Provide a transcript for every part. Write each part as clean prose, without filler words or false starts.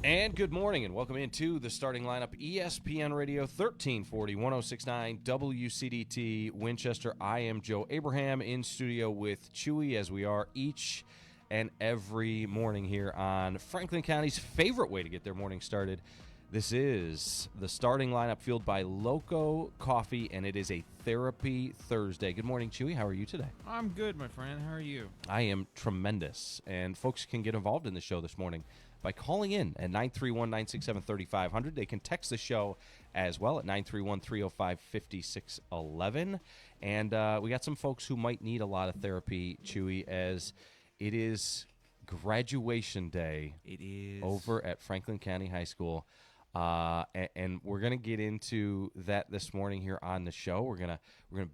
And good morning, and welcome into the starting lineup. ESPN Radio 1340, 1069 WCDT Winchester. I am Joe Abraham in studio with Chewy, as we are each and every morning here on Franklin County's favorite way to get their morning started. This is the starting lineup fueled by Loco Coffee, and it is a Therapy Thursday. Good morning, Chewy. How are you today? I'm good, my friend. How are you? I am tremendous, and folks can get involved in the show this morning by calling in at 931-967-3500. They can text the show as well at 931-305-5611. And we got some folks who might need a lot of therapy, Chewy, as it is graduation day. It is. Over at Franklin County High School. And we're going to get into that this morning here on the show. We're gonna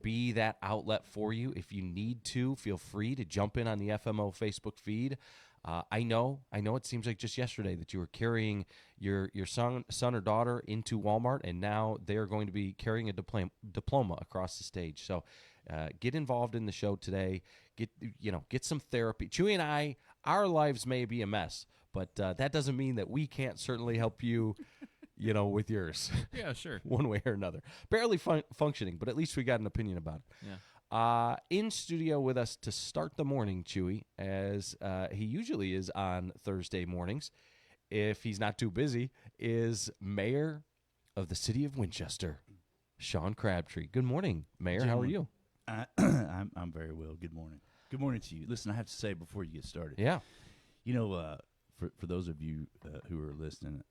be that outlet for you. If you need to, feel free to jump in on the FMO Facebook feed. I know it seems like just yesterday that you were carrying your son or daughter into Walmart, and now they are going to be carrying a diploma across the stage. So get involved in the show today. Get some therapy. Chewy and I, our lives may be a mess, but that doesn't mean that we can't certainly help you, with yours. Yeah, sure. One way or another. Barely functioning, but at least we got an opinion about it. Yeah. In studio with us to start the morning, Chewy, as he usually is on Thursday mornings, if he's not too busy, is Mayor of the City of Winchester, Sean Crabtree. Good morning, Mayor. How are you? I'm very well. Good morning. Good morning to you. Listen, I have to say before you get started. Yeah. For those of you who are listening,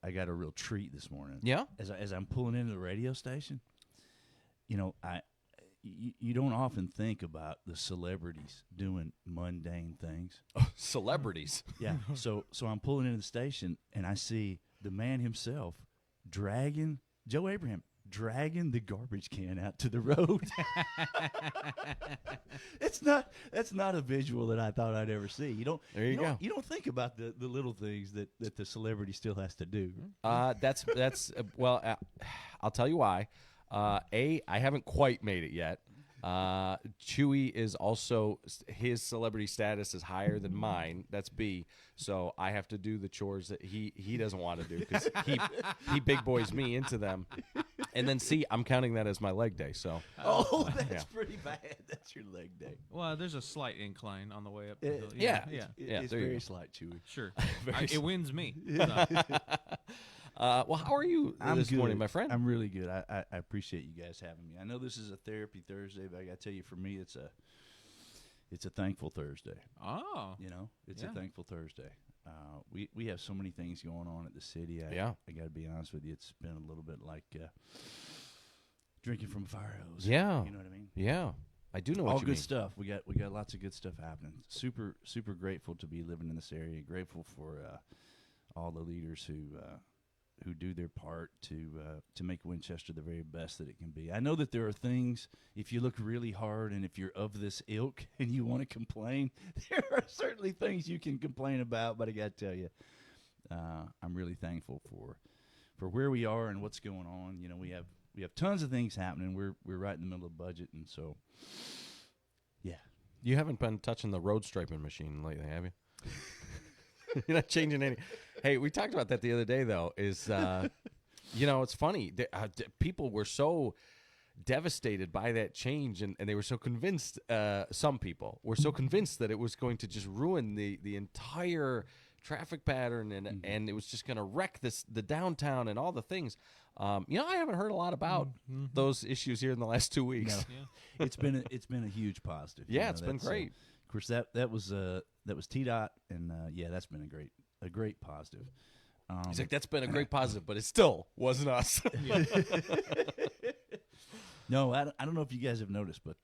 I got a real treat this morning. Yeah. As I'm pulling into the radio station, you don't often think about the celebrities doing mundane things. Oh, celebrities. Yeah. So I'm pulling into the station and I see the man himself dragging the garbage can out to the road. That's not a visual that I thought I'd ever see. You don't think about the little things that the celebrity still has to do. That's I'll tell you why. I haven't quite made it yet. Chewy is also, his celebrity status is higher than mine. That's B. So I have to do the chores that he doesn't want to do because he big boys me into them. And then C, I'm counting that as my leg day. So that's pretty bad. That's your leg day. Well, there's a slight incline on the way up. It's very slight, Chewy. Sure. It wins me. Well, how are you this morning, my friend? I'm really good. I appreciate you guys having me. I know this is a Therapy Thursday, but I got to tell you, for me, it's a thankful Thursday. Oh. It's a thankful Thursday. We have so many things going on at the city. I got to be honest with you. It's been a little bit like drinking from a fire hose. Yeah. You know what I mean? Yeah. I do know what you mean. All good stuff. We got lots of good stuff happening. Super, super grateful to be living in this area. Grateful for all the leaders who do their part to make Winchester the very best that it can be. I know that there are things, if you look really hard and if you're of this ilk and you want to complain, there are certainly things you can complain about, but I got to tell you, I'm really thankful for where we are and what's going on. We have tons of things happening. We're right in the middle of budget, and so, yeah. You haven't been touching the road striping machine lately, have you? You're not changing any. Hey, we talked about that the other day, though, is, it's funny. People were so devastated by that change, and they were so convinced, some people were so convinced that it was going to just ruin the entire traffic pattern, and it was just going to wreck the downtown and all the things. I haven't heard a lot about those issues here in the last 2 weeks. No. Yeah. It's been a huge positive. Yeah, it's been great. Of course, that was TDOT, and that's been a great positive. He's like, that's been a great positive, but it still wasn't us. No, I don't know if you guys have noticed, but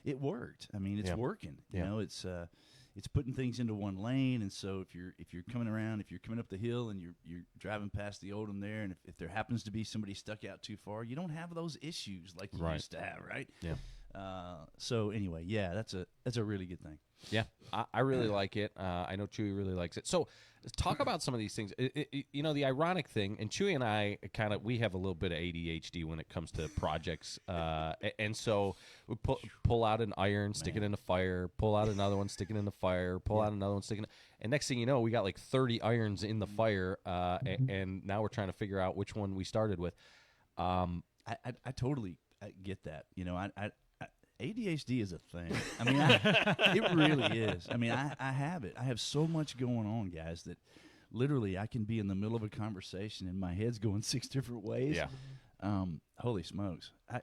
it worked. I mean, it's working. It's putting things into one lane, and so if you're coming around, if you're coming up the hill and you're driving past the Oldham there, and if there happens to be somebody stuck out too far, you don't have those issues like you used to have, right? Yeah. So anyway, yeah, that's a really good thing. Yeah, I really like it. I know Chewy really likes it. So talk about some of these things. The ironic thing, and Chewy and I we have a little bit of ADHD when it comes to projects. And so we pull out an iron, stick it in the fire, pull out another one, stick it in the fire, pull out another one, stick it in. And next thing you know, we got like 30 irons in the fire, and now we're trying to figure out which one we started with. I totally get that. ADHD is a thing. I mean, it really is. I mean, I have it. I have so much going on, guys, that literally I can be in the middle of a conversation and my head's going 6 different ways. Yeah. Holy smokes! I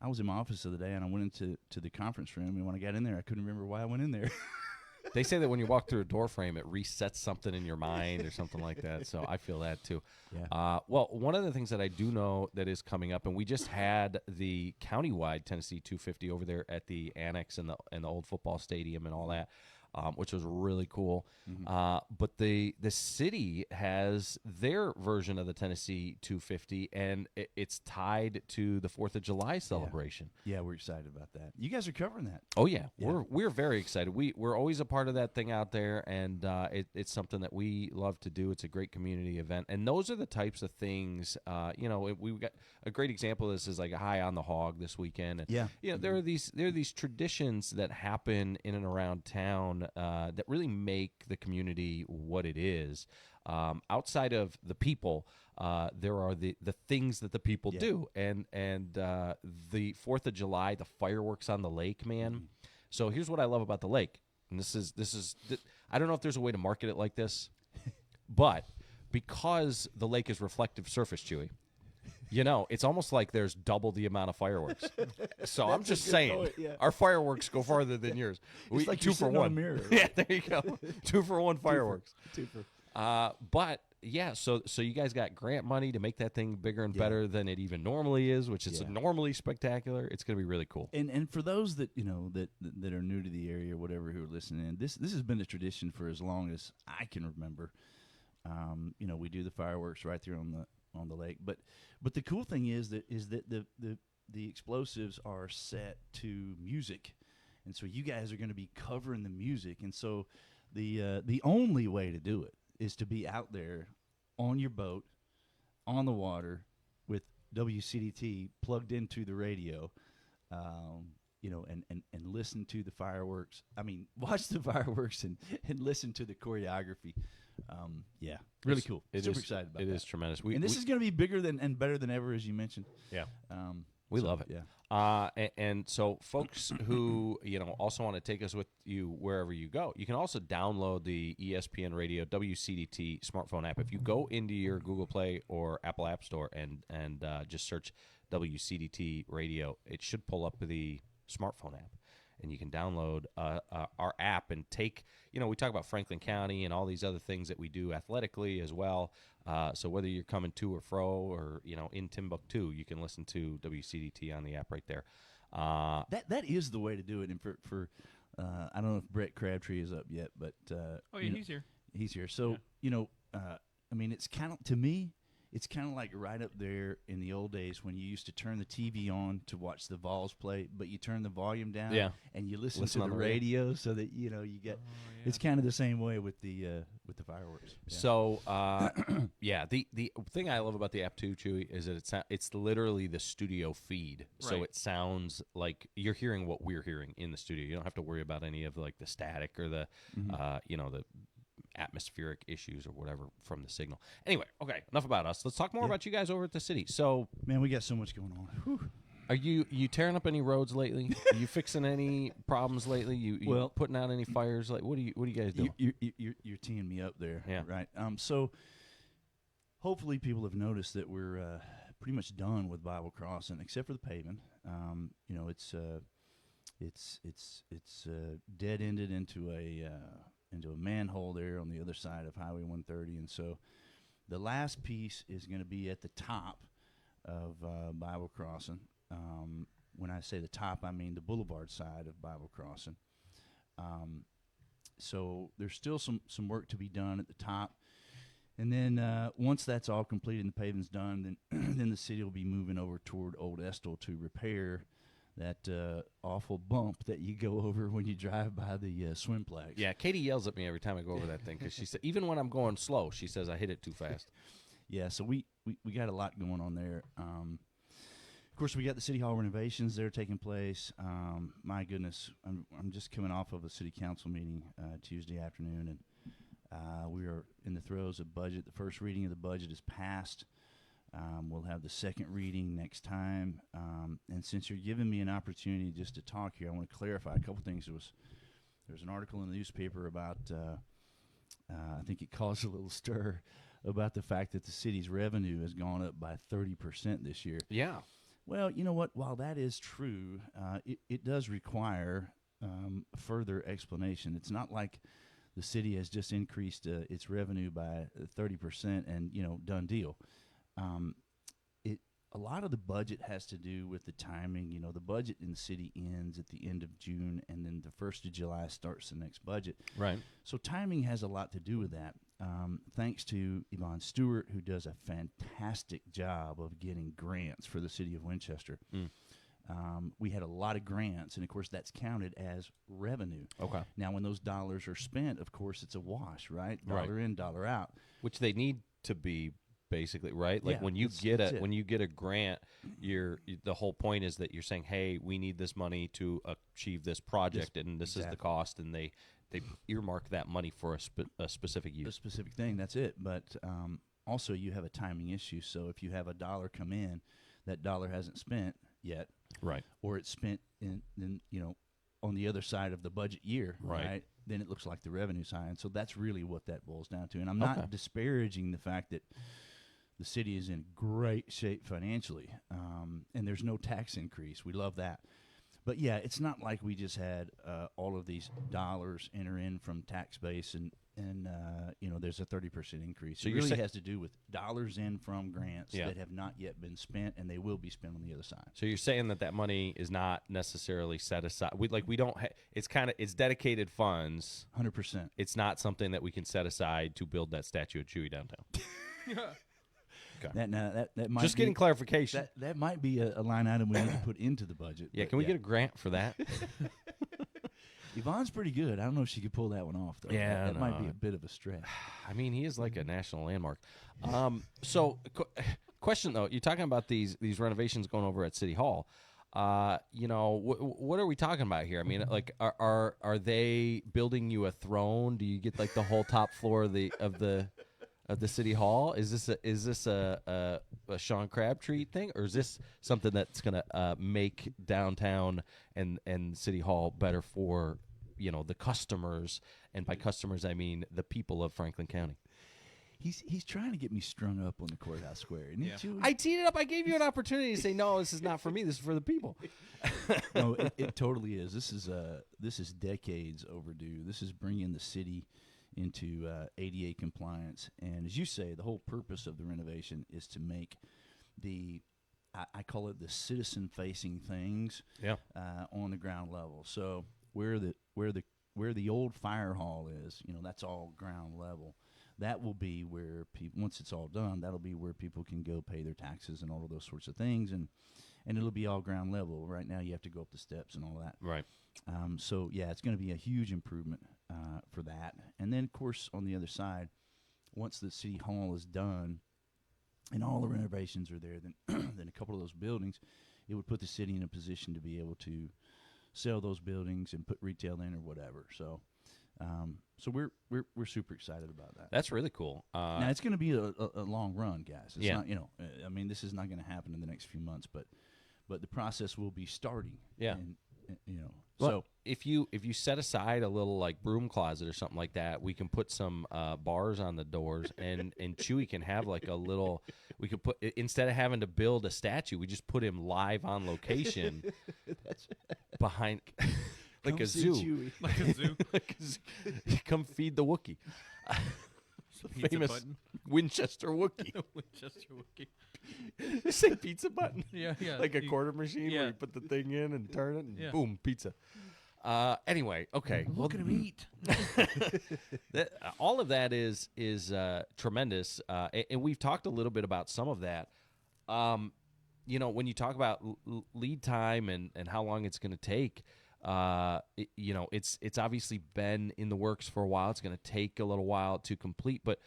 was in my office the other day and I went into the conference room, and when I got in there, I couldn't remember why I went in there. They say that when you walk through a door frame, it resets something in your mind or something like that. So I feel that too. Yeah. Well, one of the things that I do know that is coming up, and we just had the countywide Tennessee 250 over there at the Annex and the old football stadium and all that, which was really cool. Mm-hmm. But the city has their version of the Tennessee 250, and it's tied to the 4th of July celebration. Yeah, we're excited about that. You guys are covering that. Oh yeah, we're very excited. We're always a part of that thing out there, and it's something that we love to do. It's a great community event, and those are the types of things. We've got a great example of this is like a High on the Hog this weekend. And, there are these traditions that happen in and around town that really make the community what it is. Outside of the people, there are the things that the people do, and the 4th of July, the fireworks on the lake, man. Mm-hmm. So here's what I love about the lake, and this is I don't know if there's a way to market it like this, but because the lake is reflective surface, Chewy, it's almost like there's double the amount of fireworks. So I'm just saying, point, yeah. our fireworks go farther than yours. It's like 2 you're for sitting on a 1. mirror. Yeah, there you go. 2 for 1 fireworks. Two for. But yeah, so you guys got grant money to make that thing bigger and better than it even normally is, which is normally spectacular. It's going to be really cool. And for those that that are new to the area or whatever who are listening, this has been a tradition for as long as I can remember. We do the fireworks right there on the lake, but the cool thing is that the explosives are set to music, and so you guys are going to be covering the music, and so the only way to do it is to be out there on your boat on the water with WCDT plugged into the radio, and listen to the fireworks. I mean, watch the fireworks and listen to the choreography. Really cool. Super excited about it. It is tremendous. This is going to be bigger and better than ever, as you mentioned. Yeah. We love it. Yeah. And so folks who, also want to take us with you wherever you go, you can also download the ESPN Radio WCDT smartphone app. If you go into your Google Play or Apple App Store and just search WCDT Radio, it should pull up the smartphone app. And you can download our app and take, we talk about Franklin County and all these other things that we do athletically as well. So whether you're coming to or fro or, in Timbuktu, you can listen to WCDT on the app right there. That is the way to do it. And for I don't know if Brett Crabtree is up yet, but he's here. He's here. So, it's kind of, to me, it's kind of like right up there in the old days when you used to turn the TV on to watch the Vols play, but you turn the volume down and you listen to the radio so that you get. It's kind of the same way with the fireworks. Yeah. So the thing I love about the app too, Chewy, is that it's literally the studio feed. Right. So it sounds like you're hearing what we're hearing in the studio. You don't have to worry about any of like the static or the the atmospheric issues or whatever from the signal. Anyway, okay, enough about us. Let's talk more about you guys over at the city. So, man, we got so much going on. Whew. Are you tearing up any roads lately? Are you fixing any problems lately? You putting out any fires? Like, what do you guys do? You're teeing me up there, yeah. Right? So hopefully people have noticed that we're pretty much done with Bible Crossing, except for the paving. It's dead ended into a manhole there on the other side of Highway 130, and so the last piece is going to be at the top of Bible Crossing. When I say the top, I mean the boulevard side of Bible Crossing. So there's still some work to be done at the top, And then once that's all completed and the paving's done, then then the city will be moving over toward Old Estill to repair that awful bump that you go over when you drive by the swimplex. Yeah, Katie yells at me every time I go over that thing because she said, even when I'm going slow, she says I hit it too fast. Yeah, so we got a lot going on there. Of course, we got the City Hall renovations that are taking place. My goodness, I'm just coming off of a city council meeting Tuesday afternoon, and we are in the throes of budget. The first reading of the budget is passed. We'll have the second reading next time. And since you're giving me an opportunity just to talk here, I want to clarify a couple things. There's an article in the newspaper about, I think it caused a little stir, about the fact that the city's revenue has gone up by 30% this year. Yeah. Well, you know what? While that is true, it does require further explanation. It's not like the city has just increased its revenue by 30% and, done deal. A lot of the budget has to do with the timing. The budget in the city ends at the end of June, and then the 1st of July starts the next budget. Right. So timing has a lot to do with that. Thanks to Yvonne Stewart, who does a fantastic job of getting grants for the city of Winchester. We had a lot of grants, and of course that's counted as revenue. Okay. Now, when those dollars are spent, of course it's a wash, right? Right. Dollar in, dollar out. Which they need to be, basically, right? Like Yeah, when you that's get a grant, the whole point is that you're saying, hey, we need this money to achieve this project, and this is the cost, and they earmark that money for a specific use. A specific thing, that's it. But also you have a timing issue. So if you have a dollar come in, that dollar hasn't spent yet, Right. or it's spent in on the other side of the budget year, Right. Then it looks like the revenue's high. And so that's really what that boils down to. And I'm not disparaging the fact that the city is in great shape financially, and there's no tax increase. We love that. But, yeah, it's not like we just had all of these dollars enter in from tax base and there's a 30% increase. So it really has to do with dollars in from grants that have not yet been spent, and they will be spent on the other side. So you're saying that money is not necessarily set aside. We don't. It's dedicated funds. 100%. It's not something that we can set aside to build that statue of Chewy downtown. Okay. That might just getting clarification. That might be a line item we need to put into the budget. Yeah, can we get a grant for that? Yvonne's pretty good. I don't know if she could pull that one off, though. Yeah, that might be a bit of a stretch. I mean, he is like a national landmark. Question though, you're talking about these renovations going over at City Hall. What are we talking about here? I mean, like, are they building you a throne? Do you get like the whole top floor of the City Hall? Is this a Sean Crabtree thing, or is this something that's gonna make downtown and City Hall better for the customers? And by customers, I mean the people of Franklin County. He's trying to get me strung up on the courthouse square. Isn't he, Chewy? I teed it up. I gave you an opportunity to say, no, this is not for me. This is for the people. No, it totally is. This is decades overdue. This is bringing the city into ADA compliance. And as you say, the whole purpose of the renovation is to make I call it the citizen-facing things on the ground level. So where the old fire hall is, that's all ground level. That will be where people, once it's all done, that'll be where people can go pay their taxes and all of those sorts of things, and it'll be all ground level. Right now, you have to go up the steps and all that. Right. So yeah, it's going to be a huge improvement for that. And then, of course, on the other side, once the city hall is done and all the renovations are there, then a couple of those buildings, it would put the city in a position to be able to sell those buildings and put retail in or whatever. So we're super excited about that. That's really cool. Now it's going to be a long run, guys. It's Yeah. not, I mean, this is not going to happen in the next few months, but the process will be starting. Yeah. And, Well, so if you set aside a little like broom closet or something like that, we can put some bars on the doors, and Chewy can have like a little. We could put, instead of having to build a statue, we just put him live on location behind. Like a zoo. Chewy. Like a zoo. Like a zoo. Come feed the Wookiee. Pizza Famous button. Winchester Wookiee. Winchester Wookiee. Say pizza button. Yeah. Like a quarter machine where yeah. you put the thing in and turn it, and Yeah. boom, pizza. Anyway, okay. Look at him eat. All of that is tremendous, and we've talked a little bit about some of that. When you talk about lead time and how long it's going to take, it's obviously been in the works for a while. It's going to take a little while to complete, but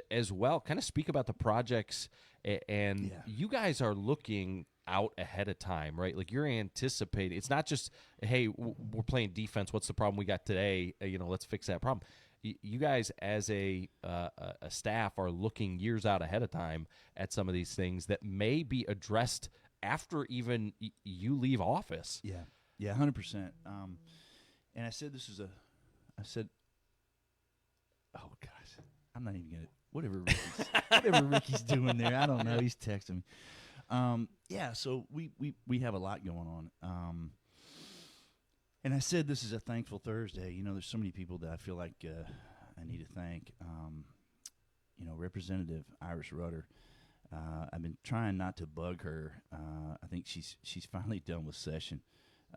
as well, kind of speak about the projects, and you guys are looking out ahead of time, right? Like you're anticipating. It's not just, hey, we're playing defense. What's the problem we got today? Let's fix that problem. You guys, as a staff, are looking years out ahead of time at some of these things that may be addressed after even you leave office. Yeah, 100%. And I said, oh gosh, I'm not even gonna. Whatever Ricky's doing there, I don't know. He's texting me. So we have a lot going on. And I said this is a thankful Thursday. There's so many people that I feel like I need to thank. Representative Iris Rudder. I've been trying not to bug her. I think she's finally done with session.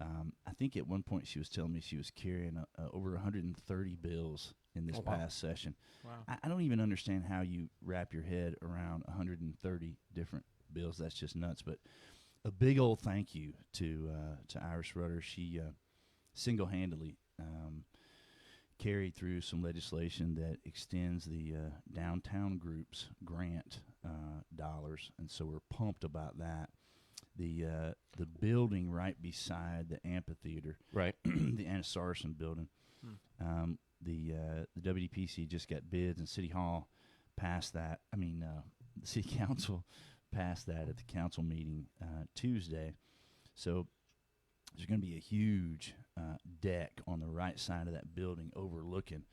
I think at one point she was telling me she was carrying over 130 bills in this past session. Wow. I don't even understand how you wrap your head around 130 different bills. That's just nuts. But a big old thank you to Iris Rudder. She single-handedly carried through some legislation that extends the downtown groups grant dollars, and so we're pumped about that. The building right beside the amphitheater, Right. the Anna Sarson building, the WDPC just got bids, and City Hall passed that. The City Council passed that at the council meeting Tuesday. So there's going to be a huge deck on the right side of that building overlooking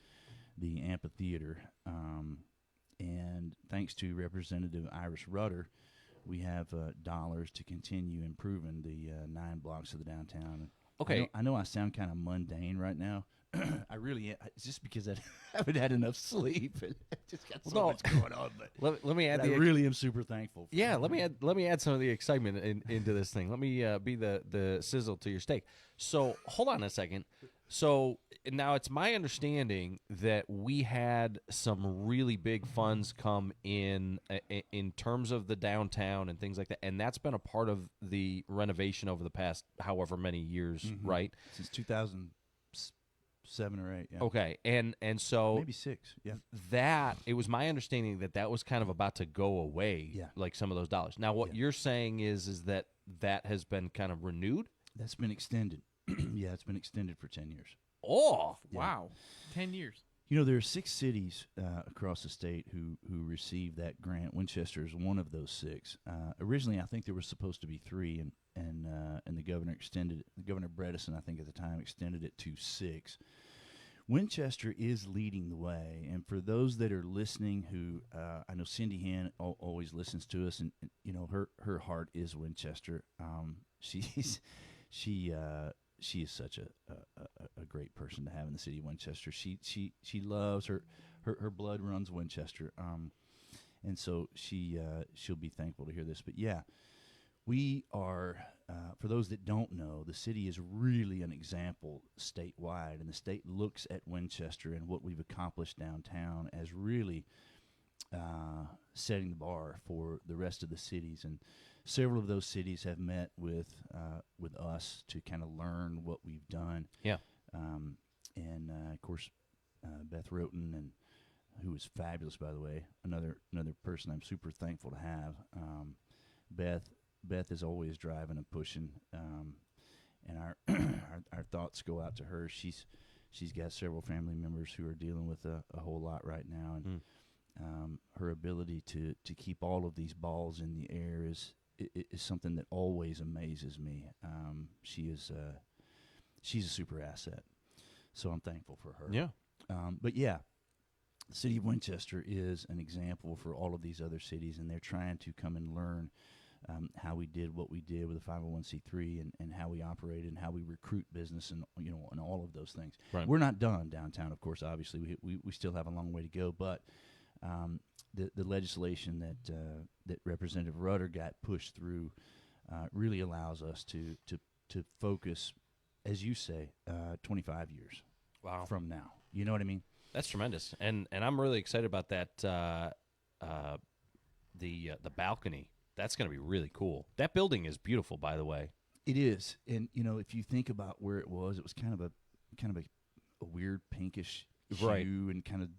the amphitheater. And thanks to Representative Iris Rudder, we have dollars to continue improving the 9 blocks of the downtown. Okay. I know I sound kind of mundane right now. I really am. It's just because I haven't had enough sleep. And I just got so much going on. But Let me add. I really am super thankful. Let me add some of the excitement into this thing. Let me be the sizzle to your steak. So hold on a second. So now it's my understanding that we had some really big funds come in terms of the downtown and things like that, and that's been a part of the renovation over the past however many years, right? Since 2007 or 8. Yeah. Okay, and so maybe 6. Yeah. That it was my understanding that was kind of about to go away. Yeah. Like some of those dollars. Now, what you're saying is that has been kind of renewed. That's been extended. Yeah, it's been extended for 10 years. Oh, wow. 10 years. There are 6 cities across the state who received that grant. Winchester is one of those 6. Originally, I think there was supposed to be 3, and the governor extended. Governor Bredesen, I think at the time, extended it to 6. Winchester is leading the way, and for those that are listening, who I know Cindy Hand always listens to us, and her heart is Winchester. She is such a great person to have in the city of Winchester. She loves her blood runs Winchester, and so she'll be thankful to hear this. But yeah, we are. For those that don't know, the city is really an example statewide, and the state looks at Winchester and what we've accomplished downtown as really setting the bar for the rest of the cities. And several of those cities have met with us to kind of learn what we've done. Yeah. And of course, Beth Roten, and who was fabulous, by the way, another person I'm super thankful to have. Beth is always driving and pushing, and our thoughts go out to her. She's got several family members who are dealing with a whole lot right now, and her ability to keep all of these balls in the air is something that always amazes me. She's a super asset, so I'm thankful for her. Yeah. But yeah, the city of Winchester is an example for all of these other cities, and they're trying to come and learn how we did what we did with the 501c3 and how we operated and how we recruit business and and all of those things. Right. We're not done downtown, of course. Obviously, we still have a long way to go, but the legislation that Representative Rudder got pushed through really allows us to focus as you say, 25 years Wow. from now. You know what I mean? That's tremendous, and I'm really excited about that. The balcony, that's going to be really cool. That building is beautiful, by the way. It is, and if you think about where it was kind of a weird pinkish hue, Right. and kind of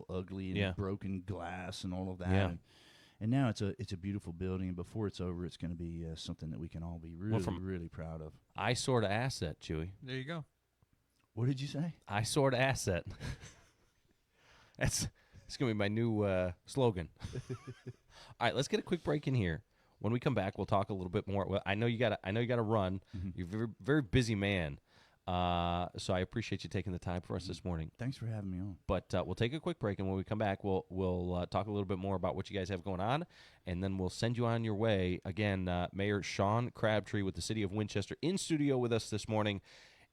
ugly and Yeah. broken glass and all of that. Yeah. And now it's a beautiful building, and before it's over, it's going to be something that we can all be really really proud of. Eyesore to asset, Chewy. There you go. What did you say? Eyesore to asset. It's going to be my new slogan. All right, let's get a quick break in here. When we come back, we'll talk a little bit more. Well, I know you got to run. Mm-hmm. You're a very, very busy man. So I appreciate you taking the time for us this morning. Thanks for having me on. But we'll take a quick break, and when we come back, we'll talk a little bit more about what you guys have going on, and then we'll send you on your way. Again, Mayor Sean Crabtree with the City of Winchester in studio with us this morning.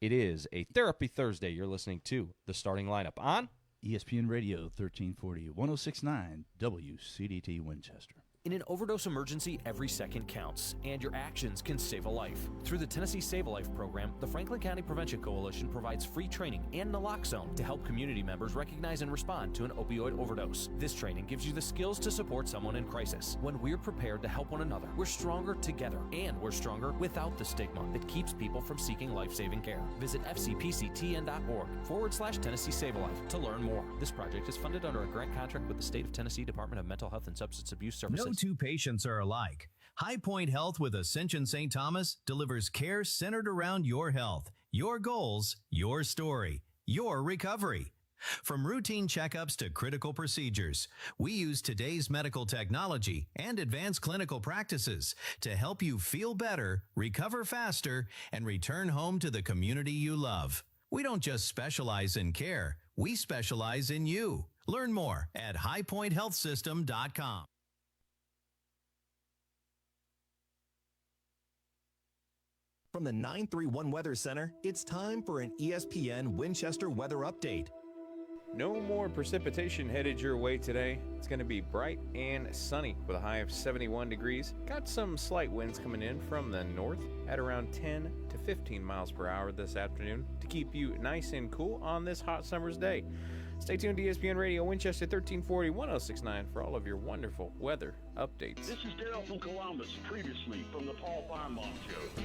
It is a Therapy Thursday. You're listening to The Starting Lineup on ESPN Radio 1340, 1069 WCDT Winchester. In an overdose emergency, every second counts, and your actions can save a life. Through the Tennessee Save a Life program, the Franklin County Prevention Coalition provides free training and naloxone to help community members recognize and respond to an opioid overdose. This training gives you the skills to support someone in crisis. When we're prepared to help one another, we're stronger together, and we're stronger without the stigma that keeps people from seeking life-saving care. Visit fcpctn.org/Tennessee Save a Life to learn more. This project is funded under a grant contract with the State of Tennessee Department of Mental Health and Substance Abuse Services. No two patients are alike. High Point Health with Ascension St. Thomas delivers care centered around your health, your goals, your story, your recovery. From routine checkups to critical procedures, we use today's medical technology and advanced clinical practices to help you feel better, recover faster, and return home to the community you love. We don't just specialize in care, we specialize in you. Learn more at highpointhealthsystem.com. From the 931 Weather Center, it's time for an ESPN Winchester weather update. No more precipitation headed your way today. It's going to be bright and sunny with a high of 71 degrees. Got some slight winds coming in from the north at around 10 to 15 miles per hour this afternoon to keep you nice and cool on this hot summer's day. Stay tuned to ESPN Radio Winchester 1340 1069 for all of your wonderful weather updates. This is Daryl from Columbus, previously from the Paul Feinbaum Show.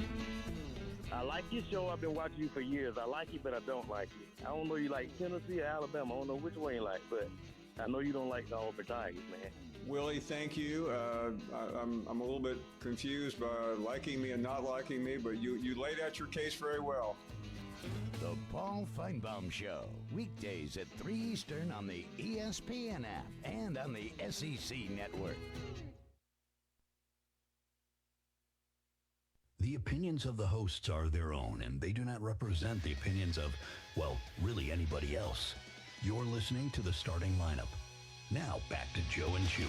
I like your show. I've been watching you for years. I like you, but I don't like you. I don't know you like Tennessee or Alabama. I don't know which one you like, but I know you don't like the Auburn Tigers, man. Willie, thank you. I'm a little bit confused by liking me and not liking me, but you laid out your case very well. The Paul Feinbaum Show, weekdays at 3 Eastern on the ESPN app and on the SEC network. The opinions of the hosts are their own, and they do not represent the opinions of, well, really anybody else. You're listening to The Starting Lineup. Now, back to Joe and Chewy.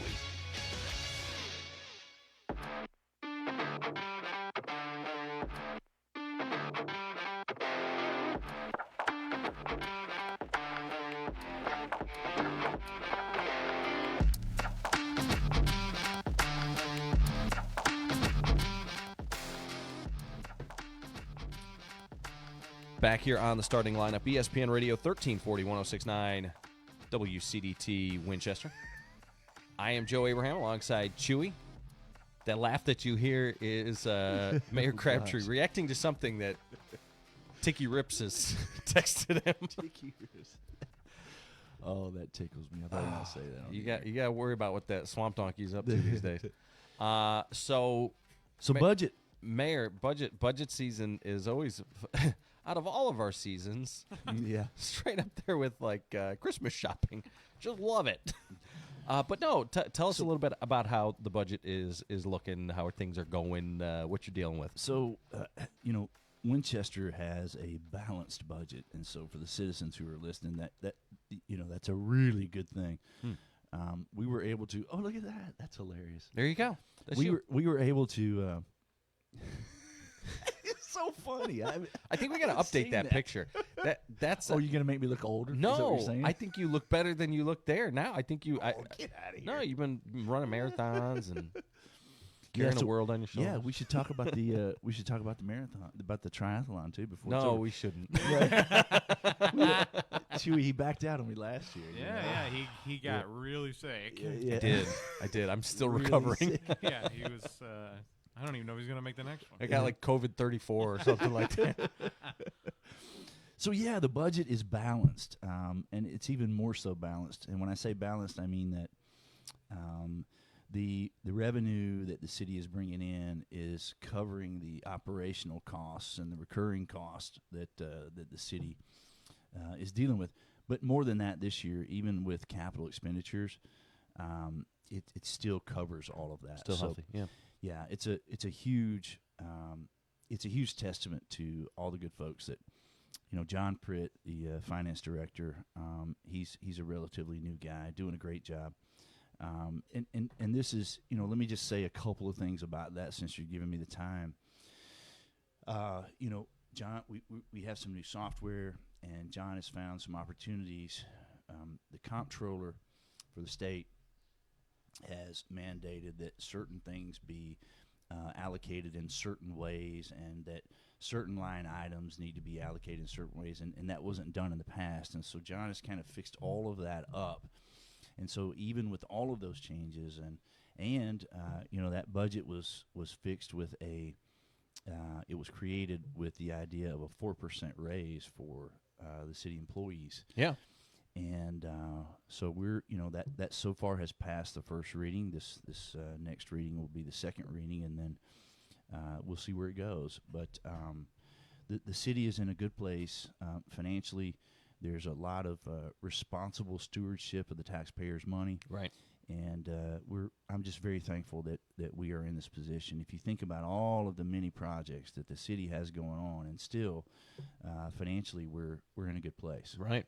Back here on the Starting Lineup, ESPN Radio 1340 1069 WCDT Winchester. I am Joe Abraham alongside Chewy. That laugh that you hear is Mayor Crabtree reacting to something that Tiki Rips has texted him. Tiki Rips. Oh, that tickles me. I thought you were going to say that. You got to worry about what that swamp donkey's up to these days. So budget. Mayor, budget season is always out of all of our seasons, yeah, straight up there with like Christmas shopping. Just love it. But no, tell us a little bit about how the budget is looking, how things are going, what you're dealing with. So, Winchester has a balanced budget, and so for the citizens who are listening, that's a really good thing. We were able to. Oh, look at that! That's hilarious. There you go. We were able to. It's so funny. I think we got to update that picture. That's. Oh, you're gonna make me look older? No, is that what you're saying? I think you look better than you look there now. I think you. Get out of here. No, you've been running marathons and. carrying the world on your shoulders. Yeah, we should talk about the marathon, about the triathlon too. Before no, we shouldn't. Chewy, he backed out on me last year. Yeah, he got really sick. Yeah. I did. I'm still Really recovering. sick. Yeah, he was. I don't even know if he's gonna make the next one. I got like COVID 34 or something like that. So yeah, the budget is balanced, and it's even more so balanced. And when I say balanced, I mean that the revenue that the city is bringing in is covering the operational costs and the recurring costs that the city is dealing with. But more than that, this year, even with capital expenditures, it still covers all of that. Still healthy, yeah. Yeah, it's a huge testament to all the good folks that. John Pritt, the finance director, he's a relatively new guy, doing a great job. And this is, let me just say a couple of things about that since you're giving me the time. John, we have some new software, and John has found some opportunities. The comptroller for the state has mandated that certain things be allocated in certain ways, and that certain line items need to be allocated in certain ways, and that wasn't done in the past. And so John has kind of fixed all of that up. And so even with all of those changes, and that budget was fixed with it was created with the idea of a 4% raise for the city employees. Yeah. And so we're, that so far has passed the first reading. This next reading will be the second reading, and then we'll see where it goes. But the city is in a good place financially. There's a lot of responsible stewardship of the taxpayers' money. Right. And I'm just very thankful that we are in this position. If you think about all of the many projects that the city has going on, and still financially we're in a good place. Right.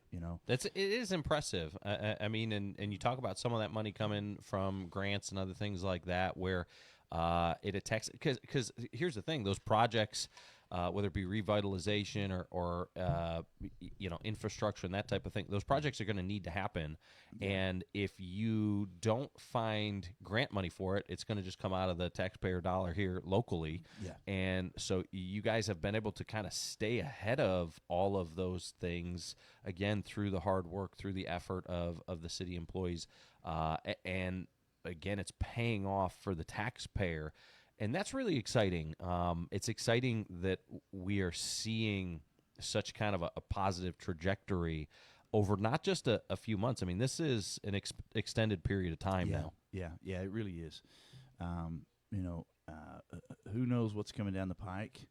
It is impressive. I mean, and you talk about some of that money coming from grants and other things like that, where it attacks, because here's the thing: those projects, whether it be revitalization or infrastructure and that type of thing, those projects are going to need to happen. Yeah. And if you don't find grant money for it, it's going to just come out of the taxpayer dollar here locally. Yeah. And so you guys have been able to kind of stay ahead of all of those things, again, through the hard work, through the effort of the city employees. And again, it's paying off for the taxpayer. And that's really exciting. It's exciting that we are seeing such kind of a positive trajectory over not just a few months. I mean, this is an extended period of time now. Yeah, it really is. Who knows what's coming down the pike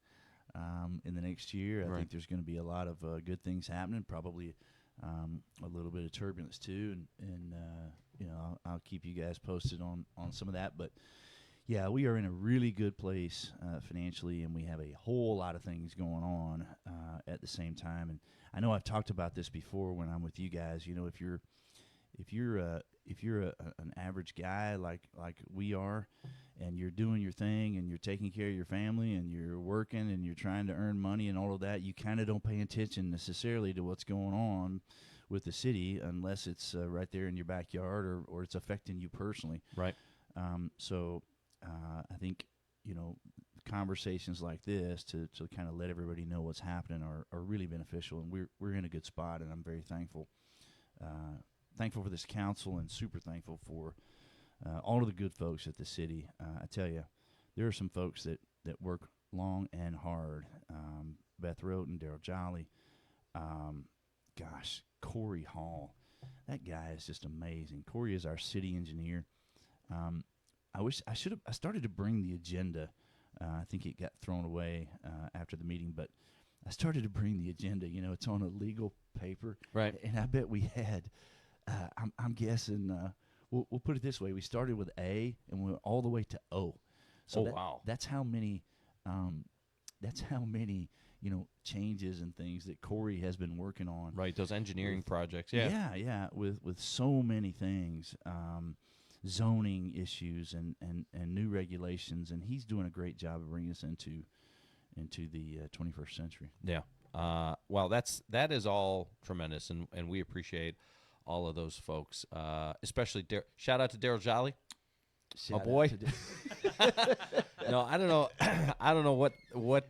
in the next year. I think there's going to be a lot of good things happening, probably a little bit of turbulence too. And I'll keep you guys posted on some of that. But yeah, we are in a really good place financially, and we have a whole lot of things going on at the same time. And I know I've talked about this before when I'm with you guys. If you're an average guy like we are, and you're doing your thing, and you're taking care of your family, and you're working, and you're trying to earn money and all of that, you kind of don't pay attention necessarily to what's going on with the city unless it's right there in your backyard or it's affecting you personally. Right. I think, conversations like this to kind of let everybody know what's happening are really beneficial, and we're in a good spot, and I'm very thankful. Thankful for this council, and super thankful for all of the good folks at the city. I tell you, there are some folks that work long and hard. Beth Roten, Daryl Jolly, Corey Hall. That guy is just amazing. Corey is our city engineer. I started to bring the agenda. I think it got thrown away after the meeting, but I started to bring the agenda. It's on a legal paper, right? And I bet we had. I'm guessing. We'll put it this way: we started with A and we went all the way to O. So wow! That's how many. Changes and things that Corey has been working on. Right, those engineering projects. Yeah. Yeah. With so many things. Zoning issues and new regulations, and he's doing a great job of bringing us into the 21st century. Yeah. Well, that is all tremendous, and we appreciate all of those folks, especially shout out to Daryl Jolly. Shout out boy. to No, I don't know. I don't know what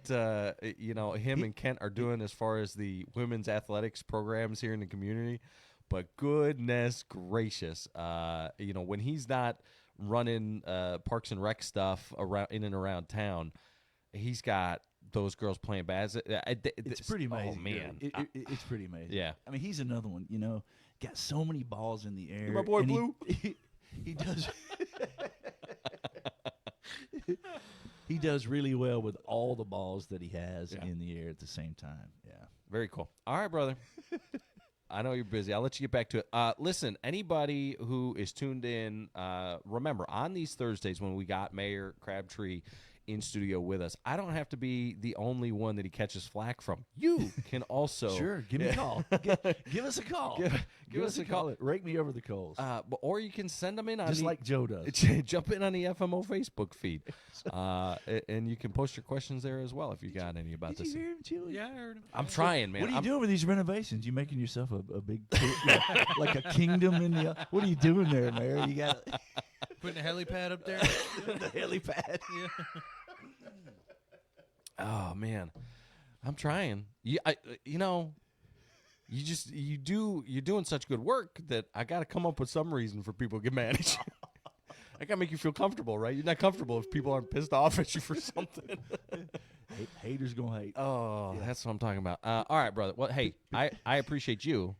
him and Kent are doing as far as the women's athletics programs here in the community. But goodness gracious, when he's not running Parks and Rec stuff around in and around town, he's got those girls playing basketball. It's pretty amazing. Oh man, it's pretty amazing. Yeah. I mean, he's another one. Got so many balls in the air. My boy and Blue. He does. He does really well with all the balls that he has in the air at the same time. Yeah. Very cool. All right, brother. I know you're busy. I'll let you get back to it. Listen, anybody who is tuned in, remember, on these Thursdays when we got Mayor Crabtree in studio with us, I don't have to be the only one that he catches flack from. You can also. Sure. Give me a call. Give us a call. Give us a call. Rake me over the coals. Or you can send them in on just like Joe does. Jump in on the FMO Facebook feed. And you can post your questions there as well if you got any about this. Did you hear him, Chewy? Yeah, I heard him. I'm trying, man. What are you doing with these renovations? You making yourself a big, like a kingdom in the. What are you doing there, Mayor? You got Putting a helipad up there. the helipad. Yeah. Oh man, I'm trying. You're doing such good work that I got to come up with some reason for people to get mad at you. I got to make you feel comfortable, right? You're not comfortable if people aren't pissed off at you for something. Haters gonna hate. Oh, that's what I'm talking about. All right, brother. Well, hey, I appreciate you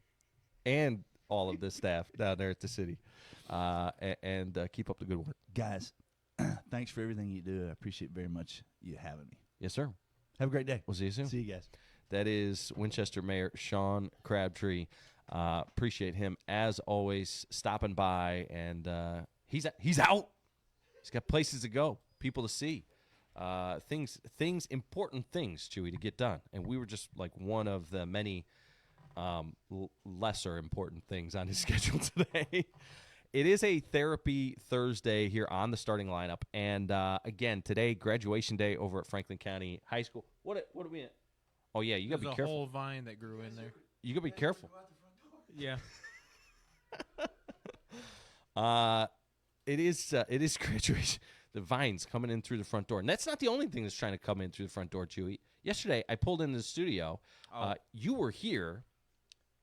and all of this staff down there at the city, and keep up the good work, Guys, thanks for everything you do. I appreciate very much you having me. Yes, sir. Have a great day. We'll see you soon. See you guys. That is Winchester Mayor Sean Crabtree. Appreciate him as always stopping by, and he's out. He's got places to go, people to see, important things, Chewy, to get done. And we were just like one of the many lesser important things on his schedule today. It is a therapy Thursday here on the starting lineup, and again today, graduation day over at Franklin County High School. What are we in? Oh yeah, you gotta be There's careful. a whole vine that grew in there. You gotta be careful. Yeah. It is graduation. The vines coming in through the front door, and that's not the only thing that's trying to come in through the front door, Chewy. Yesterday, I pulled into the studio. You were here,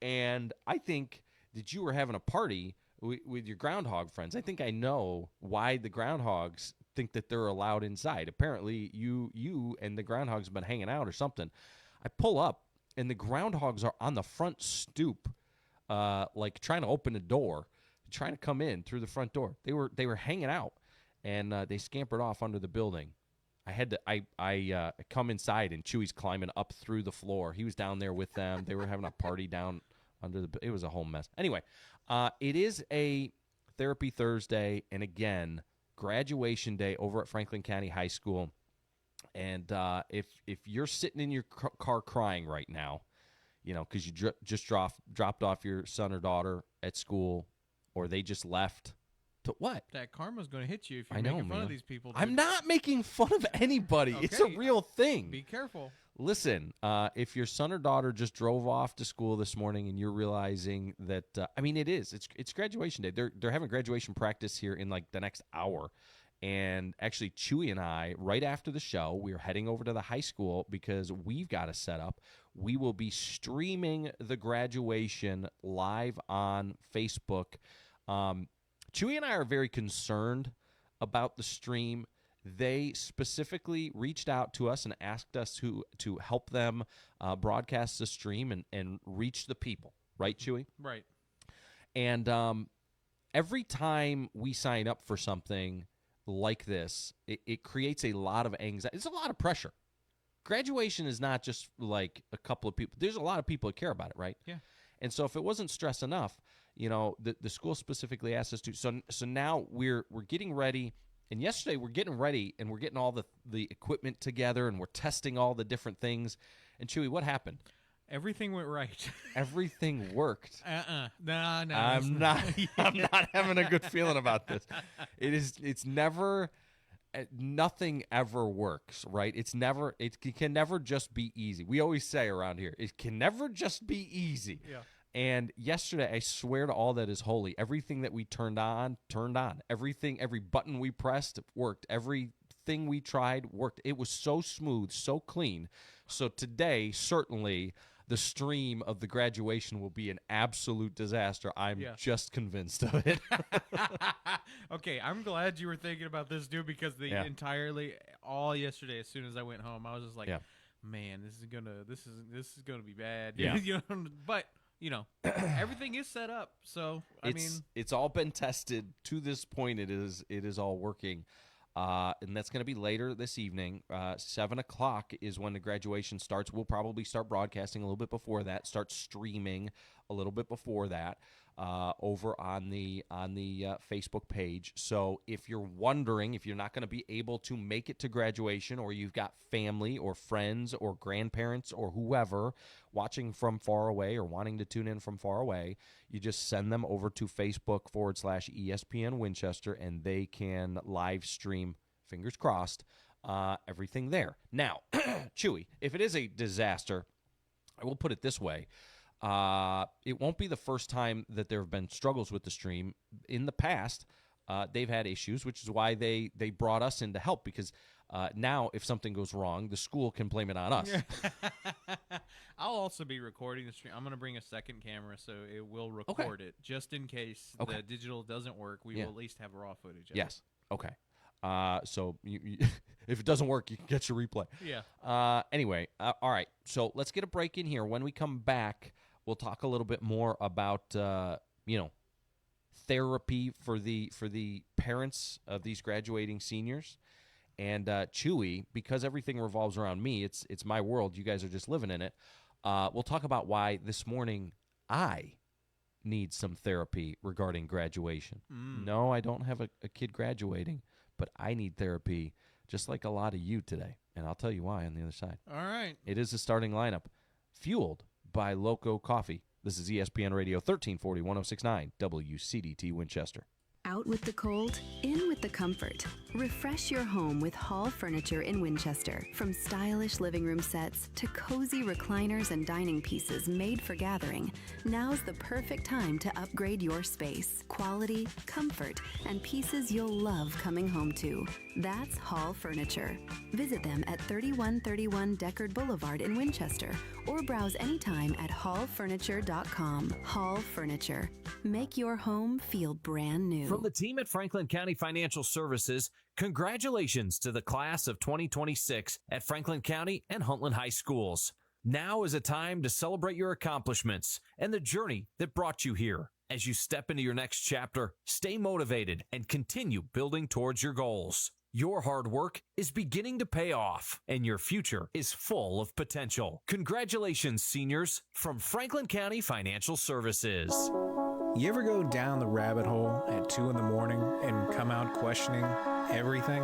and I think that you were having a party with your groundhog friends. I think I know why the groundhogs think that they're allowed inside. Apparently, you and the groundhogs have been hanging out or something. I pull up, and the groundhogs are on the front stoop, like trying to open the door, trying to come in through the front door. They were hanging out, and they scampered off under the building. I had to I come inside, and Chewy's climbing up through the floor. He was down there with them. They were having a party down under the. It was a whole mess. Anyway, it is a therapy Thursday, and again, graduation day over at Franklin County High School. And if you're sitting in your car crying right now, because you just dropped off your son or daughter at school, or they just left. To what? That karma's going to hit you if you're I know, making fun man. of these people. I'm not making fun of anybody. Okay. It's a real thing. Be careful. Listen, if your son or daughter just drove off to school this morning and you're realizing that, it's graduation day. They're having graduation practice here in like the next hour. And actually, Chewy and I, right after the show, we're heading over to the high school because we've got a setup. We will be streaming the graduation live on Facebook. Chewy and I are very concerned about the stream. They specifically reached out to us and asked us to help them broadcast the stream and reach the people. Right, Chewy? Right. And every time we sign up for something like this, it creates a lot of anxiety. It's a lot of pressure. Graduation is not just like a couple of people. There's a lot of people that care about it, right? Yeah. And so if it wasn't stress enough, the school specifically asked us to. So now we're getting ready. And yesterday we're getting ready and we're getting all the equipment together and we're testing all the different things. And Chewy, what happened? Everything went right. Everything worked. No. I'm not having a good feeling about this. It's never, nothing ever works, right? It can never just be easy. We always say around here, it can never just be easy. Yeah. And yesterday, I swear to all that is holy, everything that we turned on. Every button we pressed worked. Everything we tried worked. It was so smooth, so clean. So today, certainly, the stream of the graduation will be an absolute disaster. I'm just convinced of it. Okay, I'm glad you were thinking about this, dude, because all yesterday, as soon as I went home, I was just like, man, this is gonna be bad. Yeah. But everything is set up. So it's all been tested to this point. It is all working. And that's going to be later this evening. 7 o'clock is when the graduation starts. We'll probably start broadcasting a little bit before that, start streaming a little bit before that over on the Facebook page. So if you're wondering if you're not going to be able to make it to graduation, or you've got family or friends or grandparents or whoever watching from far away or wanting to tune in from far away, you just send them over to Facebook.com/ESPN Winchester, and they can live stream, fingers crossed, everything there. Now, Chewy, if it is a disaster, I will put it this way. It won't be the first time that there have been struggles with the stream. In the past, they've had issues, which is why they brought us in to help, because now if something goes wrong, the school can blame it on us. I'll also be recording the stream. I'm going to bring a second camera, so it will record it, just in case the digital doesn't work. We will at least have raw footage of it. Okay. So you if it doesn't work, you can get your replay. Yeah. Anyway, all right. So let's get a break in here. When we come back, we'll talk a little bit more about therapy for the parents of these graduating seniors. And Chewy, because everything revolves around me, it's my world. You guys are just living in it. We'll talk about why this morning I need some therapy regarding graduation. No, I don't have a kid graduating, but I need therapy just like a lot of you today. And I'll tell you why on the other side. All right. It is the starting lineup, fueled by Loco Coffee. This is ESPN Radio 1340, 1069, WCDT Winchester. Out with the cold, in with the comfort. Refresh your home with Hall Furniture in Winchester. From stylish living room sets to cozy recliners and dining pieces made for gathering, now's the perfect time to upgrade your space. Quality, comfort, and pieces you'll love coming home to. That's Hall Furniture. Visit them at 3131 Deckard Boulevard in Winchester, or browse anytime at hallfurniture.com. Hall Furniture. Make your home feel brand new. From the team at Franklin County Financial Services, congratulations to the class of 2026 at Franklin County and Huntland High Schools. Now is a time to celebrate your accomplishments and the journey that brought you here. As you step into your next chapter, stay motivated and continue building towards your goals. Your hard work is beginning to pay off, and your future is full of potential. Congratulations, seniors, from Franklin County Financial Services. You ever go down the rabbit hole at 2 in the morning and come out questioning everything?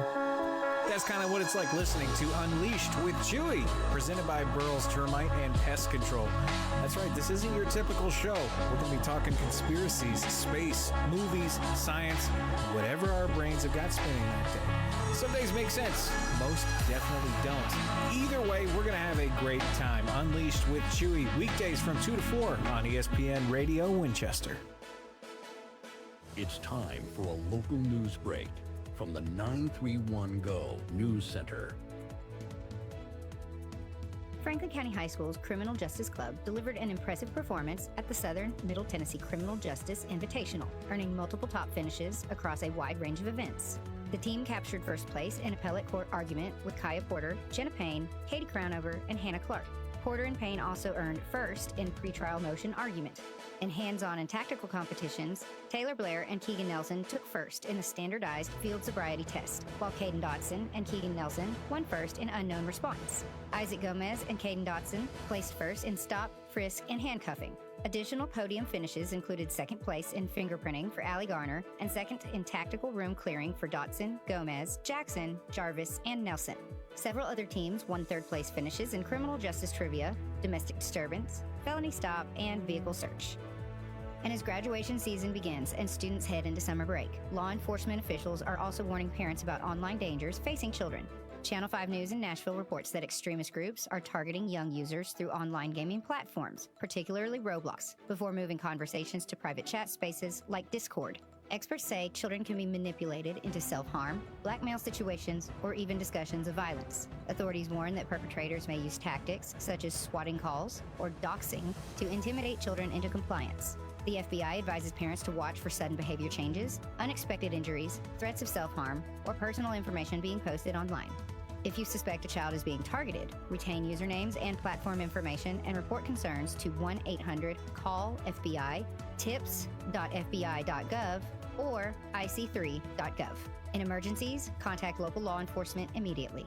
That's kind of what it's like listening to Unleashed with Chewy, presented by Burrell's Termite and Pest Control. That's right, this isn't your typical show. We're going to be talking conspiracies, space, movies, science, whatever our brains have got spinning that day. Some days make sense, most definitely don't. Either way, we're going to have a great time. Unleashed with Chewy, weekdays from 2 to 4 on ESPN Radio Winchester. It's time for a local news break from the 931 Go News Center. Franklin County High School's Criminal Justice Club delivered an impressive performance at the Southern Middle Tennessee Criminal Justice Invitational, earning multiple top finishes across a wide range of events. The team captured first place in appellate court argument with Kaya Porter, Jenna Payne, Katie Crownover, and Hannah Clark. Porter and Payne also earned first in pretrial motion argument. In hands-on and tactical competitions, Taylor Blair and Keegan Nelson took first in the standardized field sobriety test, while Caden Dotson and Keegan Nelson won first in unknown response. Isaac Gomez and Caden Dotson placed first in stop, frisk, and handcuffing. Additional podium finishes included second place in fingerprinting for Allie Garner and second in tactical room clearing for Dotson, Gomez, Jackson, Jarvis, and Nelson. Several other teams won third place finishes in criminal justice trivia, domestic disturbance, felony stop, and vehicle search. And as graduation season begins and students head into summer break, law enforcement officials are also warning parents about online dangers facing children. Channel 5 News in Nashville reports that extremist groups are targeting young users through online gaming platforms, particularly Roblox, before moving conversations to private chat spaces like Discord. Experts say children can be manipulated into self-harm, blackmail situations, or even discussions of violence. Authorities warn that perpetrators may use tactics such as swatting calls or doxing to intimidate children into compliance. The FBI advises parents to watch for sudden behavior changes, unexpected injuries, threats of self-harm, or personal information being posted online. If you suspect a child is being targeted, retain usernames and platform information and report concerns to 1-800-CALL-FBI, tips.fbi.gov, or ic3.gov. In emergencies, contact local law enforcement immediately.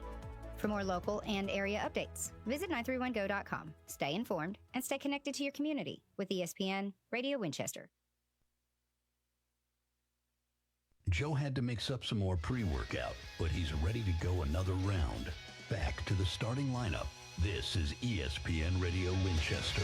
For more local and area updates, visit 931go.com. Stay informed and stay connected to your community with ESPN Radio Winchester. Joe had to mix up some more pre-workout, but he's ready to go another round. Back to the starting lineup. This is ESPN Radio Winchester.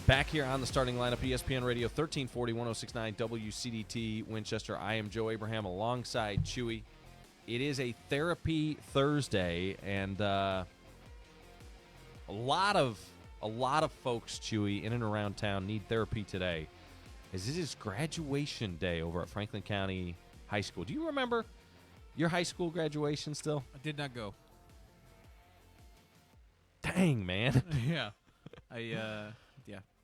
Back here on the starting lineup, ESPN Radio 1340, 1069 WCDT Winchester. I am Joe Abraham alongside Chewy. It is a therapy Thursday, and a lot of folks, Chewy, in and around town need therapy today, as this is graduation day over at Franklin County High School. Do you remember your high school graduation still? I did not go. Dang, man. Yeah.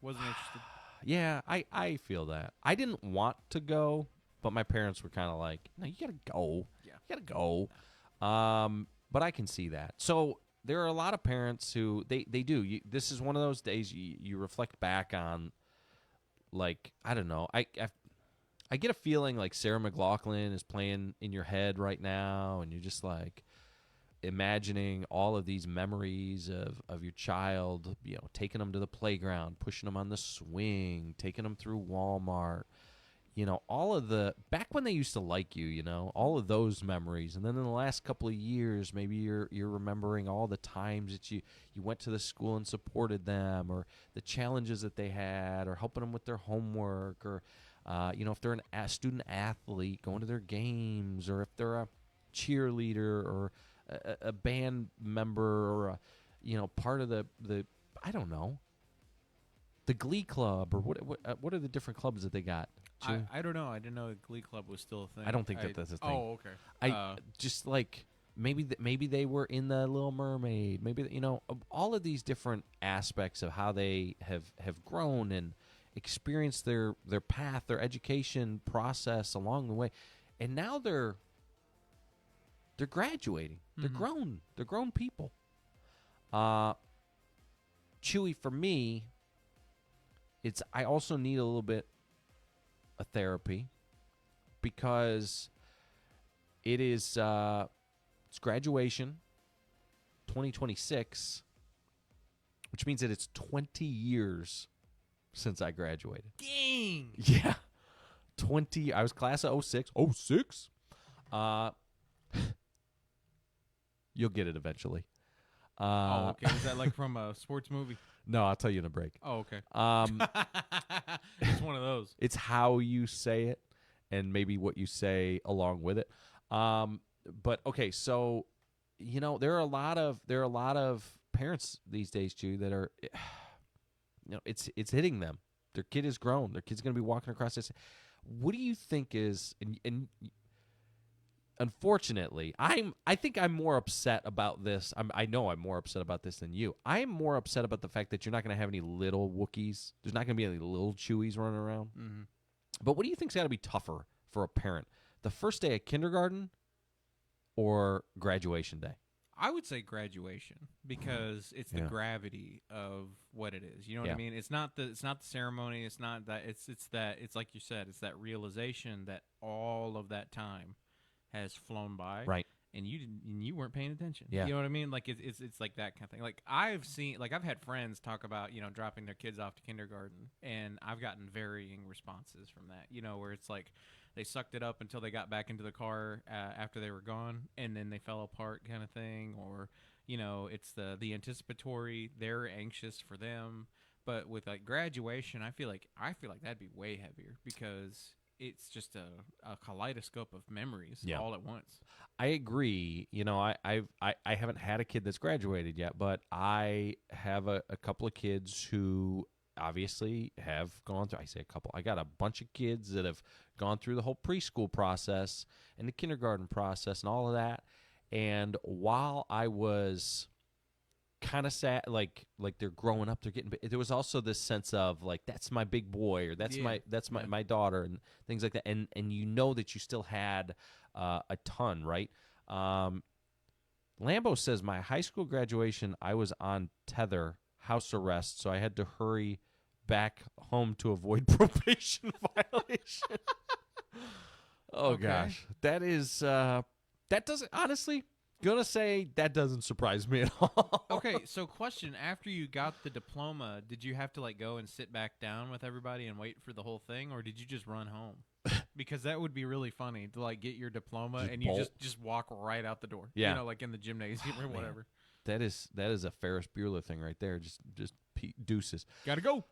Wasn't interested. Yeah, I feel that. I didn't want to go, but my parents were kind of like, no, you got to go. Yeah. You got to go. But I can see that. So there are a lot of parents who, they do. This is one of those days you reflect back on, like, I don't know. I get a feeling like Sarah McLachlan is playing in your head right now, and you're just like, imagining all of these memories of your child, taking them to the playground, pushing them on the swing, taking them through Walmart, all of the, back when they used to like you, all of those memories. And then in the last couple of years, maybe you're remembering all the times that you went to the school and supported them, or the challenges that they had, or helping them with their homework, or, if they're a student athlete, going to their games, or if they're a cheerleader, or a band member, or part of the I don't know, the Glee Club, or what are the different clubs that they got? I don't know. I didn't know the Glee Club was still a thing. I don't think that's a thing. Oh, okay. I just like maybe they were in the Little Mermaid. Maybe all of these different aspects of how they have grown and experienced their path, their education process along the way, and now they're graduating. They're grown. They're grown people. Chewy, for me, I also need a little bit of therapy, because it's graduation 2026, which means that it's 20 years since I graduated. Dang. Yeah. 20. I was class of 06. 06? You'll get it eventually. Okay. Is that like from a sports movie? No, I'll tell you in a break. Oh, okay. It's one of those. It's how you say it, and maybe what you say along with it. But okay, so there are a lot of parents these days, too, that are, it's hitting them. Their kid is grown. Their kid's going to be walking across this. What do you think is and unfortunately, I think I'm more upset about this. I know I'm more upset about this than you. I'm more upset about the fact that you're not going to have any little Wookiees. There's not going to be any little Chewies running around. Mm-hmm. But what do you think's got to be tougher for a parent? The first day of kindergarten or graduation day? I would say graduation because it's the gravity of what it is. You know what I mean? It's not the ceremony. It's not that. It's like you said. It's that realization that all of that time has flown by, right? And you weren't paying attention. Yeah. You know what I mean? Like it's like that kind of thing. Like I've had friends talk about dropping their kids off to kindergarten, and I've gotten varying responses from that. Where it's like they sucked it up until they got back into the car after they were gone, and then they fell apart, kind of thing. Or it's the anticipatory. They're anxious for them, but with like graduation, I feel like that'd be way heavier because it's just a kaleidoscope of memories all at once. I agree. I haven't had a kid that's graduated yet, but I have a couple of kids who obviously have gone through. I say a couple. I got a bunch of kids that have gone through the whole preschool process and the kindergarten process and all of that. And while I was kind of sad, like they're growing up, they're getting. There was also this sense of like that's my big boy or that's my daughter and things like that. And that you still had a ton, right? Lambo says my high school graduation, I was on tether, house arrest, so I had to hurry back home to avoid probation violation. Gosh, that is that doesn't honestly. Gonna say that doesn't surprise me at all. Okay, so question: after you got the diploma, did you have to like go and sit back down with everybody and wait for the whole thing, or did you just run home? Because that would be really funny to like get your diploma and you just walk right out the door. Yeah, like in the gymnasium or whatever. That is a Ferris Bueller thing right there. Just deuces. Gotta go.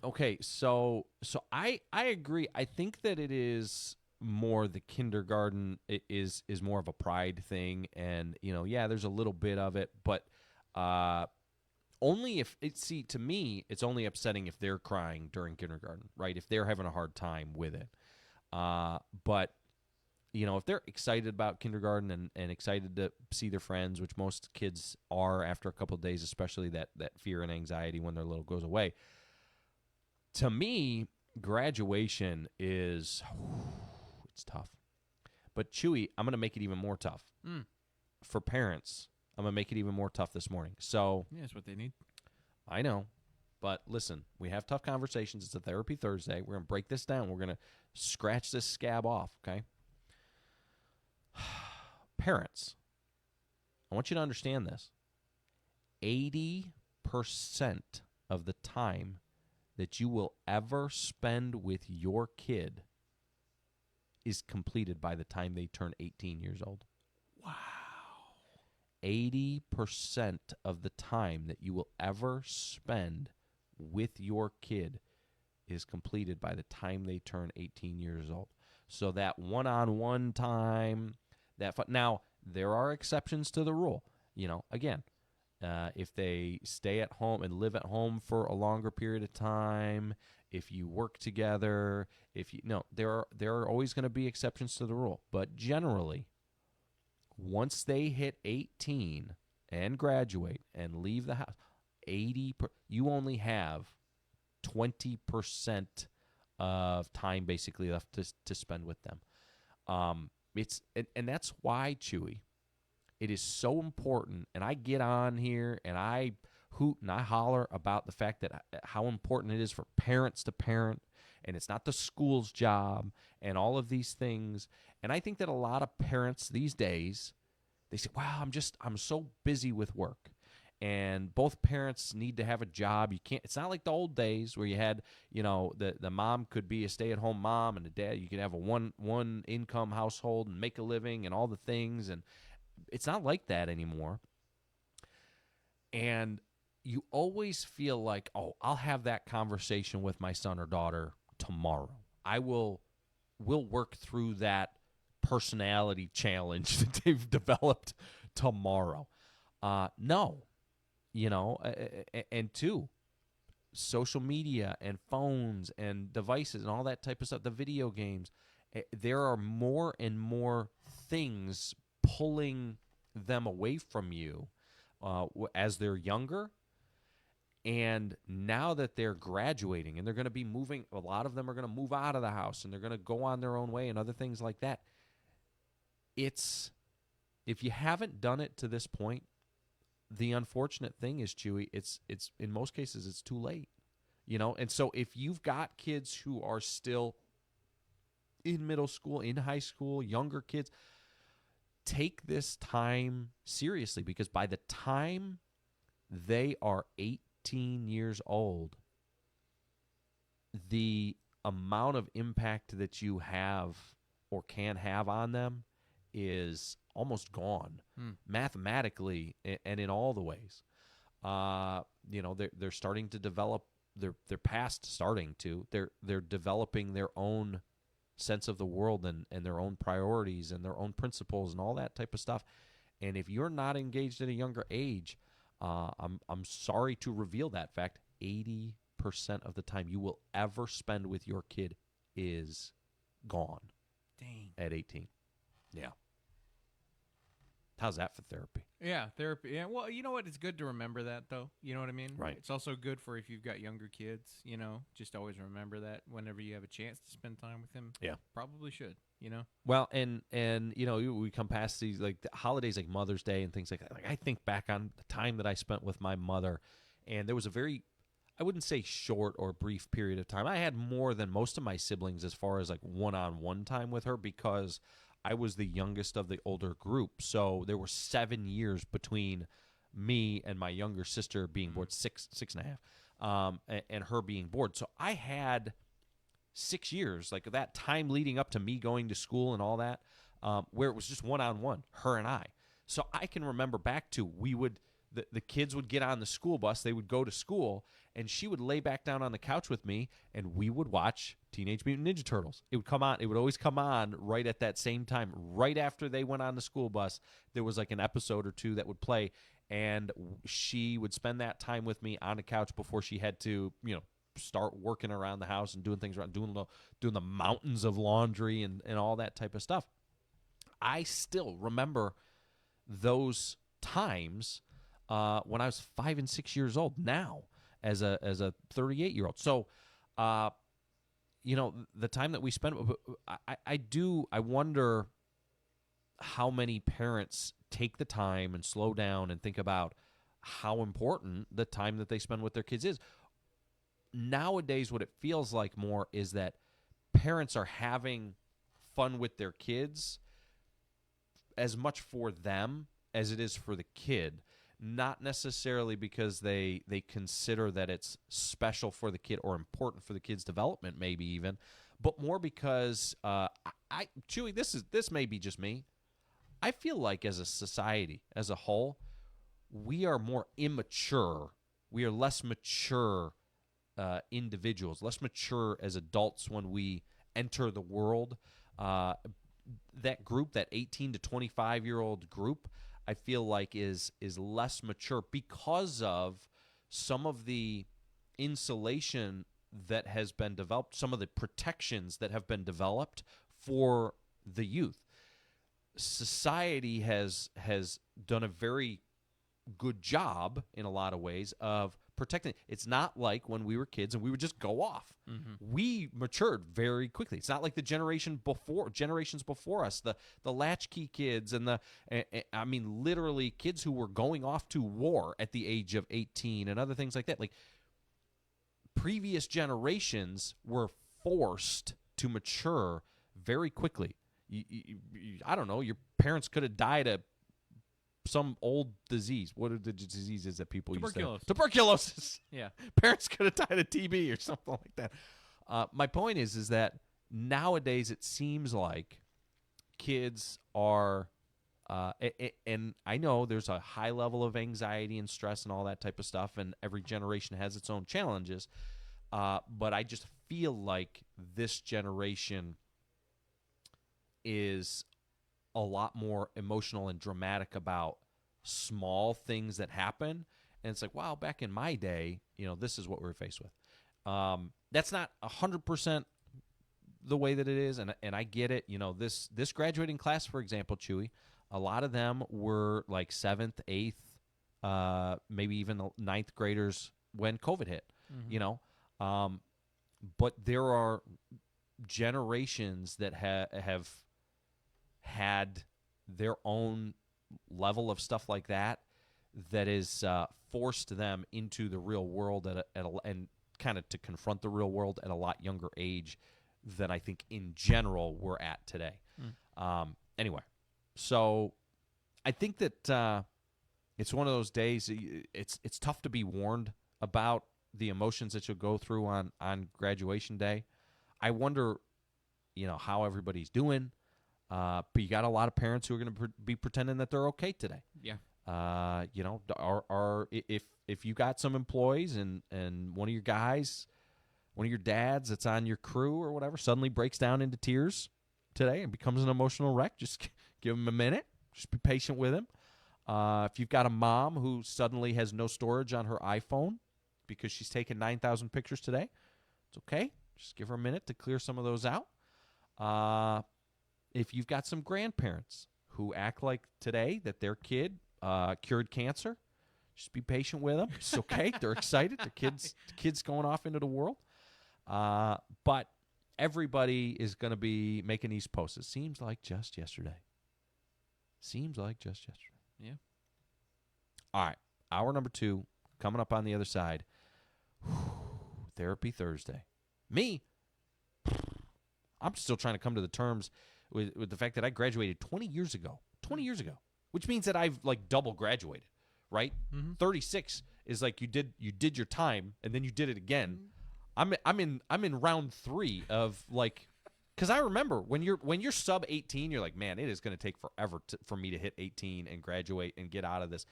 Okay, so I agree. I think that it is more the kindergarten is more of a pride thing, and there's a little bit of it, but only if to me it's only upsetting if they're crying during kindergarten, right? If they're having a hard time with it, but if they're excited about kindergarten and excited to see their friends, which most kids are after a couple of days, especially that fear and anxiety when they're little goes away. To me, graduation is it's tough. But Chewy, I'm going to make it even more tough. For parents, I'm going to make it even more tough this morning. So yeah, that's what they need. I know. But listen, we have tough conversations. It's a Therapy Thursday. We're going to break this down. We're going to scratch this scab off, okay? Parents, I want you to understand this. 80% of the time that you will ever spend with your kid is completed by the time they turn 18 years old. Wow. 80% of the time that you will ever spend with your kid is completed by the time they turn 18 years old. So that one-on-one time, now there are exceptions to the rule. Again, if they stay at home and live at home for a longer period of time, if you work together, there are always going to be exceptions to the rule. But generally, once they hit 18 and graduate and leave the house, you only have 20% of time basically left to spend with them. And that's why, Chewy, it is so important. And I get on here and I hoot and I holler about the fact that how important it is for parents to parent, and it's not the school's job and all of these things. And I think that a lot of parents these days, they say, wow, I'm so busy with work. And both parents need to have a job. It's not like the old days where you had, the mom could be a stay-at-home mom and the dad, you could have a one income household and make a living and all the things. And it's not like that anymore. And you always feel like, oh, I'll have that conversation with my son or daughter tomorrow. We'll work through that personality challenge that they've developed tomorrow. No. And two, social media and phones and devices and all that type of stuff, the video games, there are more and more things pulling them away from you as they're younger. And now that they're graduating and they're going to be moving, a lot of them are going to move out of the house and they're going to go on their own way and other things like that. It's if you haven't done it to this point, the unfortunate thing is, Chewy, it's in most cases it's too late. And so if you've got kids who are still in middle school, in high school, younger kids, take this time seriously, because by the time they are 18 years old, the amount of impact that you have or can have on them is almost gone, mathematically and in all the ways. They're starting to develop. They're past starting to. They're developing their own sense of the world and their own priorities and their own principles and all that type of stuff. And if you're not engaged at a younger age, I'm sorry to reveal that fact, 80% of the time you will ever spend with your kid is gone. Dang. At 18. Yeah. How's that for therapy? Yeah, therapy. Yeah, well, you know what? It's good to remember that, though. You know what I mean? Right. It's also good for if you've got younger kids, just always remember that whenever you have a chance to spend time with them. Yeah. Probably should, Well, and we come past these, like, the holidays like Mother's Day and things like that. Like, I think back on the time that I spent with my mother, and there was a very, I wouldn't say short or brief period of time. I had more than most of my siblings as far as, like, one-on-one time with her, because I was the youngest of the older group. So there were 7 years between me and my younger sister being born, six and a half, and her being born. So I had 6 years, like that time leading up to me going to school and all that, where it was just one-on-one, her and I. So I can remember back to, the kids would get on the school bus, they would go to school, and she would lay back down on the couch with me, and we would watch Teenage Mutant Ninja Turtles. It would come on. It would always come on right at that same time, right after they went on the school bus. There was like an episode or two that would play, and she would spend that time with me on the couch before she had to, start working around the house and doing things around, doing the mountains of laundry and all that type of stuff. I still remember those times when I was 5 and 6 years old now as a 38-year-old. So, the time that we spent, I wonder how many parents take the time and slow down and think about how important the time that they spend with their kids is. Nowadays, what it feels like more is that parents are having fun with their kids as much for them as it is for the kid. Not necessarily because they consider that it's special for the kid or important for the kid's development, maybe even, but more because Chewy, this may be just me. I feel like as a society, as a whole, we are more immature. We are less mature individuals, less mature as adults when we enter the world. That group, that 18 to 25-year-old group, I feel like is less mature because of some of the insulation that has been developed, some of the protections that have been developed for the youth. Society has done a very good job in a lot of ways of protecting. It's not like when we were kids and we would just go off. Mm-hmm. We matured very quickly. It's not like the generations before us, the latchkey kids and literally kids who were going off to war at the age of 18 and other things like that. Like, previous generations were forced to mature very quickly. I don't know, your parents could have died of some old disease. What are the diseases that people used to? Tuberculosis. Yeah. Parents could have died of TB or something like that. My point is that nowadays it seems like kids are, and I know there's a high level of anxiety and stress and all that type of stuff, and every generation has its own challenges, but I just feel like this generation is a lot more emotional and dramatic about small things that happen. And it's like, wow, back in my day, this is what we were faced with. That's not 100% the way that it is. And I get it. This graduating class, for example, Chewy, a lot of them were like 7th, 8th, maybe even 9th graders when COVID hit, mm-hmm. But there are generations that have had their own level of stuff like that is forced them into the real world and kind of to confront the real world at a lot younger age than I think in general we're at today. Anyway, so I think that it's one of those days. It's tough to be warned about the emotions that you'll go through on graduation day. I wonder, how everybody's doing. But you got a lot of parents who are going to be pretending that they're okay today. Yeah. If you got some employees and one of your guys, one of your dads that's on your crew or whatever suddenly breaks down into tears today and becomes an emotional wreck, just give him a minute. Just be patient with him. If you've got a mom who suddenly has no storage on her iPhone because she's taken 9,000 pictures today, it's okay. Just give her a minute to clear some of those out. If you've got some grandparents who act like today that their kid cured cancer, just be patient with them. It's okay. They're excited. The kid's going off into the world. But everybody is going to be making these posts. It seems like just yesterday. Yeah. All right. Hour number 2 coming up on the other side. Therapy Thursday. Me, I'm still trying to come to the terms with the fact that I graduated 20 years ago, which means that I've double graduated, right? 36 is like you did your time and then you did it again. I'm in round 3 of because I remember when you're sub 18, you're like, man, it is going to take forever for me to hit 18 and graduate and get out of this.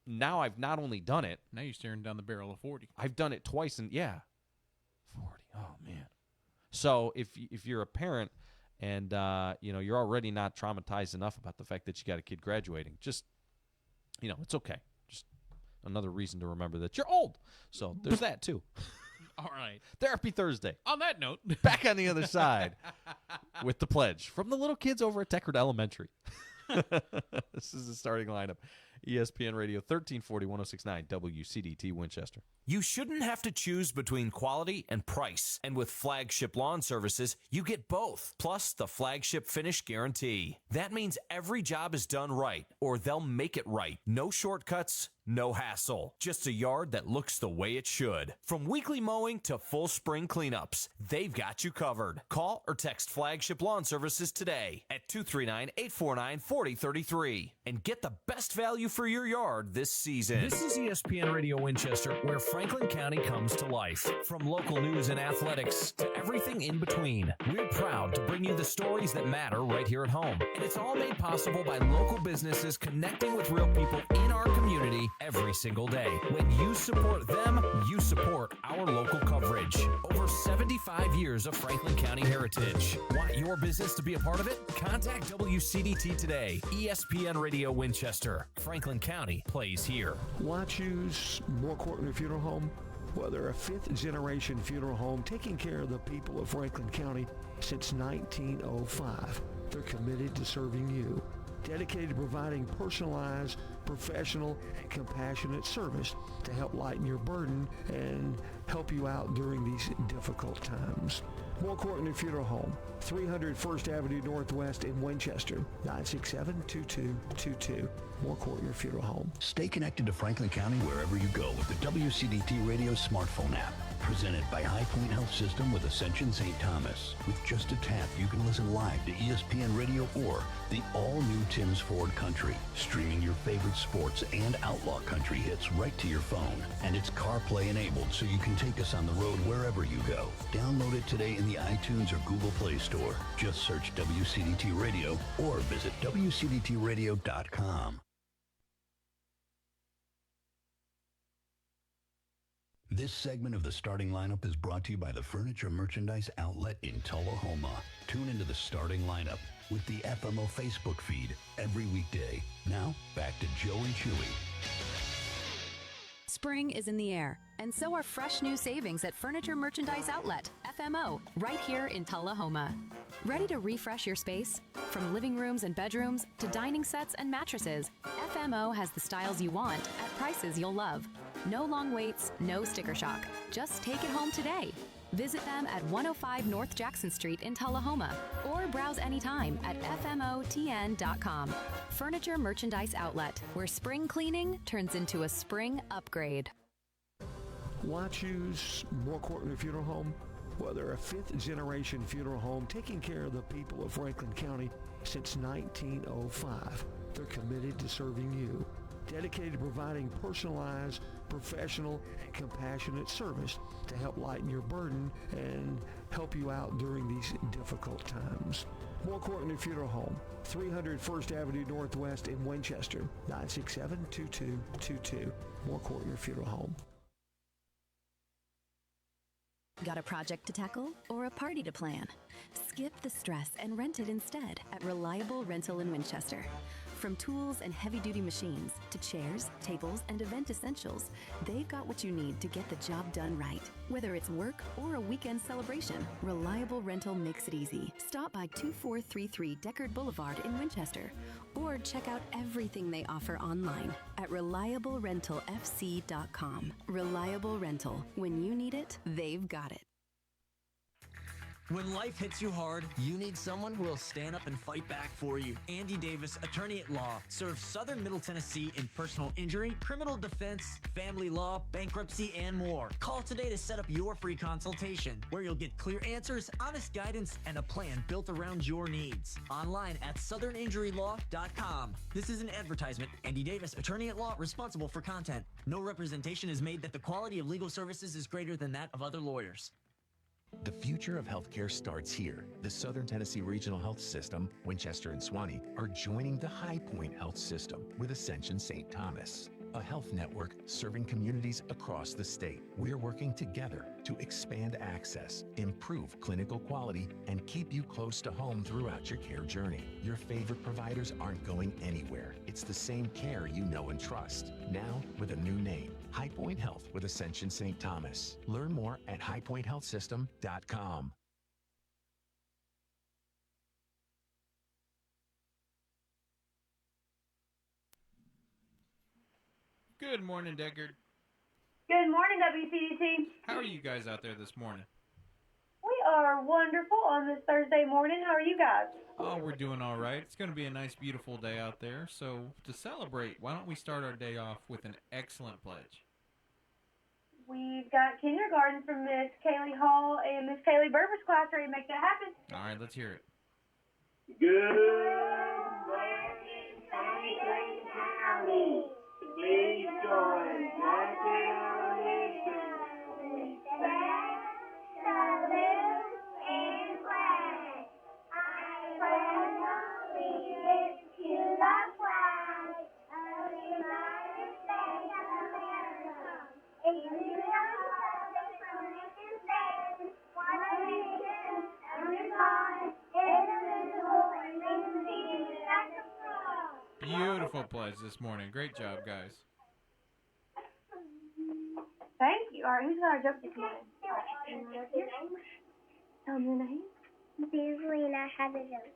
Now I've not only done it. Now you're staring down the barrel of 40. I've done it twice, and 40. Oh man. So if you're a parent and you're already not traumatized enough about the fact that you got a kid graduating, just it's okay. Just another reason to remember that you're old. So there's that too. All right. Therapy Thursday. On that note, back on the other side with the pledge from the little kids over at Deckard Elementary. This is the starting lineup. ESPN Radio 1340 1069 WCDT Winchester. You shouldn't have to choose between quality and price. And with Flagship Lawn Services, you get both, plus the Flagship Finish Guarantee. That means every job is done right, or they'll make it right. No shortcuts, no hassle. Just a yard that looks the way it should. From weekly mowing to full spring cleanups, they've got you covered. Call or text Flagship Lawn Services today at 239-849-4033 and get the best value for your yard this season. This is ESPN Radio Winchester, where Franklin County comes to life. From local news and athletics to everything in between, we're proud to bring you the stories that matter right here at home. And it's all made possible by local businesses connecting with real people in our community every single day. When you support them, you support our local coverage. Over 75 years of Franklin County heritage. Want your business to be a part of it? Contact WCDT today. ESPN Radio Winchester. Franklin County plays here. Why choose More Courtney Funeral Home? Well, they're a 5th-generation funeral home taking care of the people of Franklin County since 1905. They're committed to serving you, dedicated to providing personalized, professional, and compassionate service to help lighten your burden and help you out during these difficult times. More Courtney Funeral Home, 300 First Avenue Northwest in Winchester, 967-2222. More Courtney Funeral Home. Stay connected to Franklin County wherever you go with the WCDT Radio smartphone app. Presented by High Point Health System with Ascension St. Thomas. With just a tap, you can listen live to ESPN Radio or the all-new Tim's Ford Country, streaming your favorite sports and outlaw country hits right to your phone. And it's CarPlay enabled, so you can take us on the road wherever you go. Download it today in the iTunes or Google Play Store. Just search WCDT Radio or visit WCDTradio.com. This segment of the starting lineup is brought to you by the Furniture Merchandise Outlet in Tullahoma. Tune into the starting lineup with the FMO Facebook feed every weekday. Now, back to Joe and Chewy. Spring is in the air, and so are fresh new savings at Furniture Merchandise Outlet, FMO, right here in Tullahoma. Ready to refresh your space? From living rooms and bedrooms to dining sets and mattresses, FMO has the styles you want at prices you'll love. No long waits, no sticker shock. Just take it home today. Visit them at 105 North Jackson Street in Tullahoma or browse anytime at fmotn.com. Furniture Merchandise Outlet, where spring cleaning turns into a spring upgrade. Why choose More Courtney Funeral Home? Well, they're a fifth-generation funeral home taking care of the people of Franklin County since 1905. They're committed to serving you, dedicated to providing personalized, professional, and compassionate service to help lighten your burden and help you out during these difficult times. More Courtney Funeral Home, 300 First Avenue Northwest in Winchester, 967-2222. More Courtney Funeral Home. Got a project to tackle or a party to plan? Skip the stress and rent it instead at Reliable Rental in Winchester. From tools and heavy-duty machines to chairs, tables, and event essentials, they've got what you need to get the job done right. Whether it's work or a weekend celebration, Reliable Rental makes it easy. Stop by 2433 Deckard Boulevard in Winchester or check out everything they offer online at reliablerentalfc.com. Reliable Rental. When you need it, they've got it. When life hits you hard, you need someone who will stand up and fight back for you. Andy Davis, attorney at law, serves Southern Middle Tennessee in personal injury, criminal defense, family law, bankruptcy, and more. Call today to set up your free consultation, where you'll get clear answers, honest guidance, and a plan built around your needs. Online at southerninjurylaw.com. This is an advertisement. Andy Davis, attorney at law, responsible for content. No representation is made that the quality of legal services is greater than that of other lawyers. The future of healthcare starts here. The Southern Tennessee Regional Health System, Winchester and Swanee, are joining the High Point Health System with Ascension St. Thomas, a health network serving communities across the state. We're working together to expand access, improve clinical quality, and keep you close to home throughout your care journey. Your favorite providers aren't going anywhere. It's the same care you know and trust, now with a new name. High Point Health with Ascension St. Thomas. Learn more at highpointhealthsystem.com. Good morning, Deckard. Good morning, WCDT. How are you guys out there this morning? We are wonderful on this Thursday morning. How are you guys? Oh, we're doing all right. It's going to be a nice, beautiful day out there. So to celebrate, why don't we start our day off with an excellent pledge? We've got kindergarten from Miss Kaylee Hall and Miss Kaylee Berber's class ready to make that happen. All right, let's hear it. Good morning, Franklin County. Please join national mission. Respect, salute, and flag. I pledge allegiance to the flag of the United States of America. And to the republic for which it stands, one nation, under God, indivisible, with liberty and justice for all. Beautiful pledge this morning. Great job, guys. Thank you. All right, who's got our joke this morning? Tell them your name. Beasley has a joke.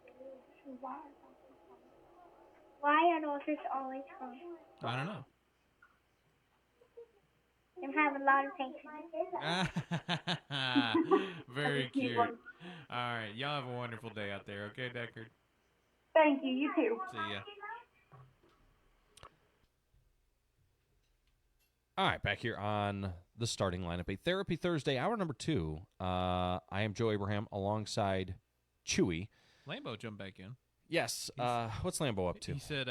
Why are dolphins always home? I don't know. They have a lot of patience. Very cute. All right, y'all have a wonderful day out there, okay, Deckard? Thank you. You too. See ya. All right, back here on the starting lineup, a Therapy Thursday, hour number 2. I am Joe Abraham alongside Chewy. Lambo jumped back in. Yes. What's Lambo up to? He said,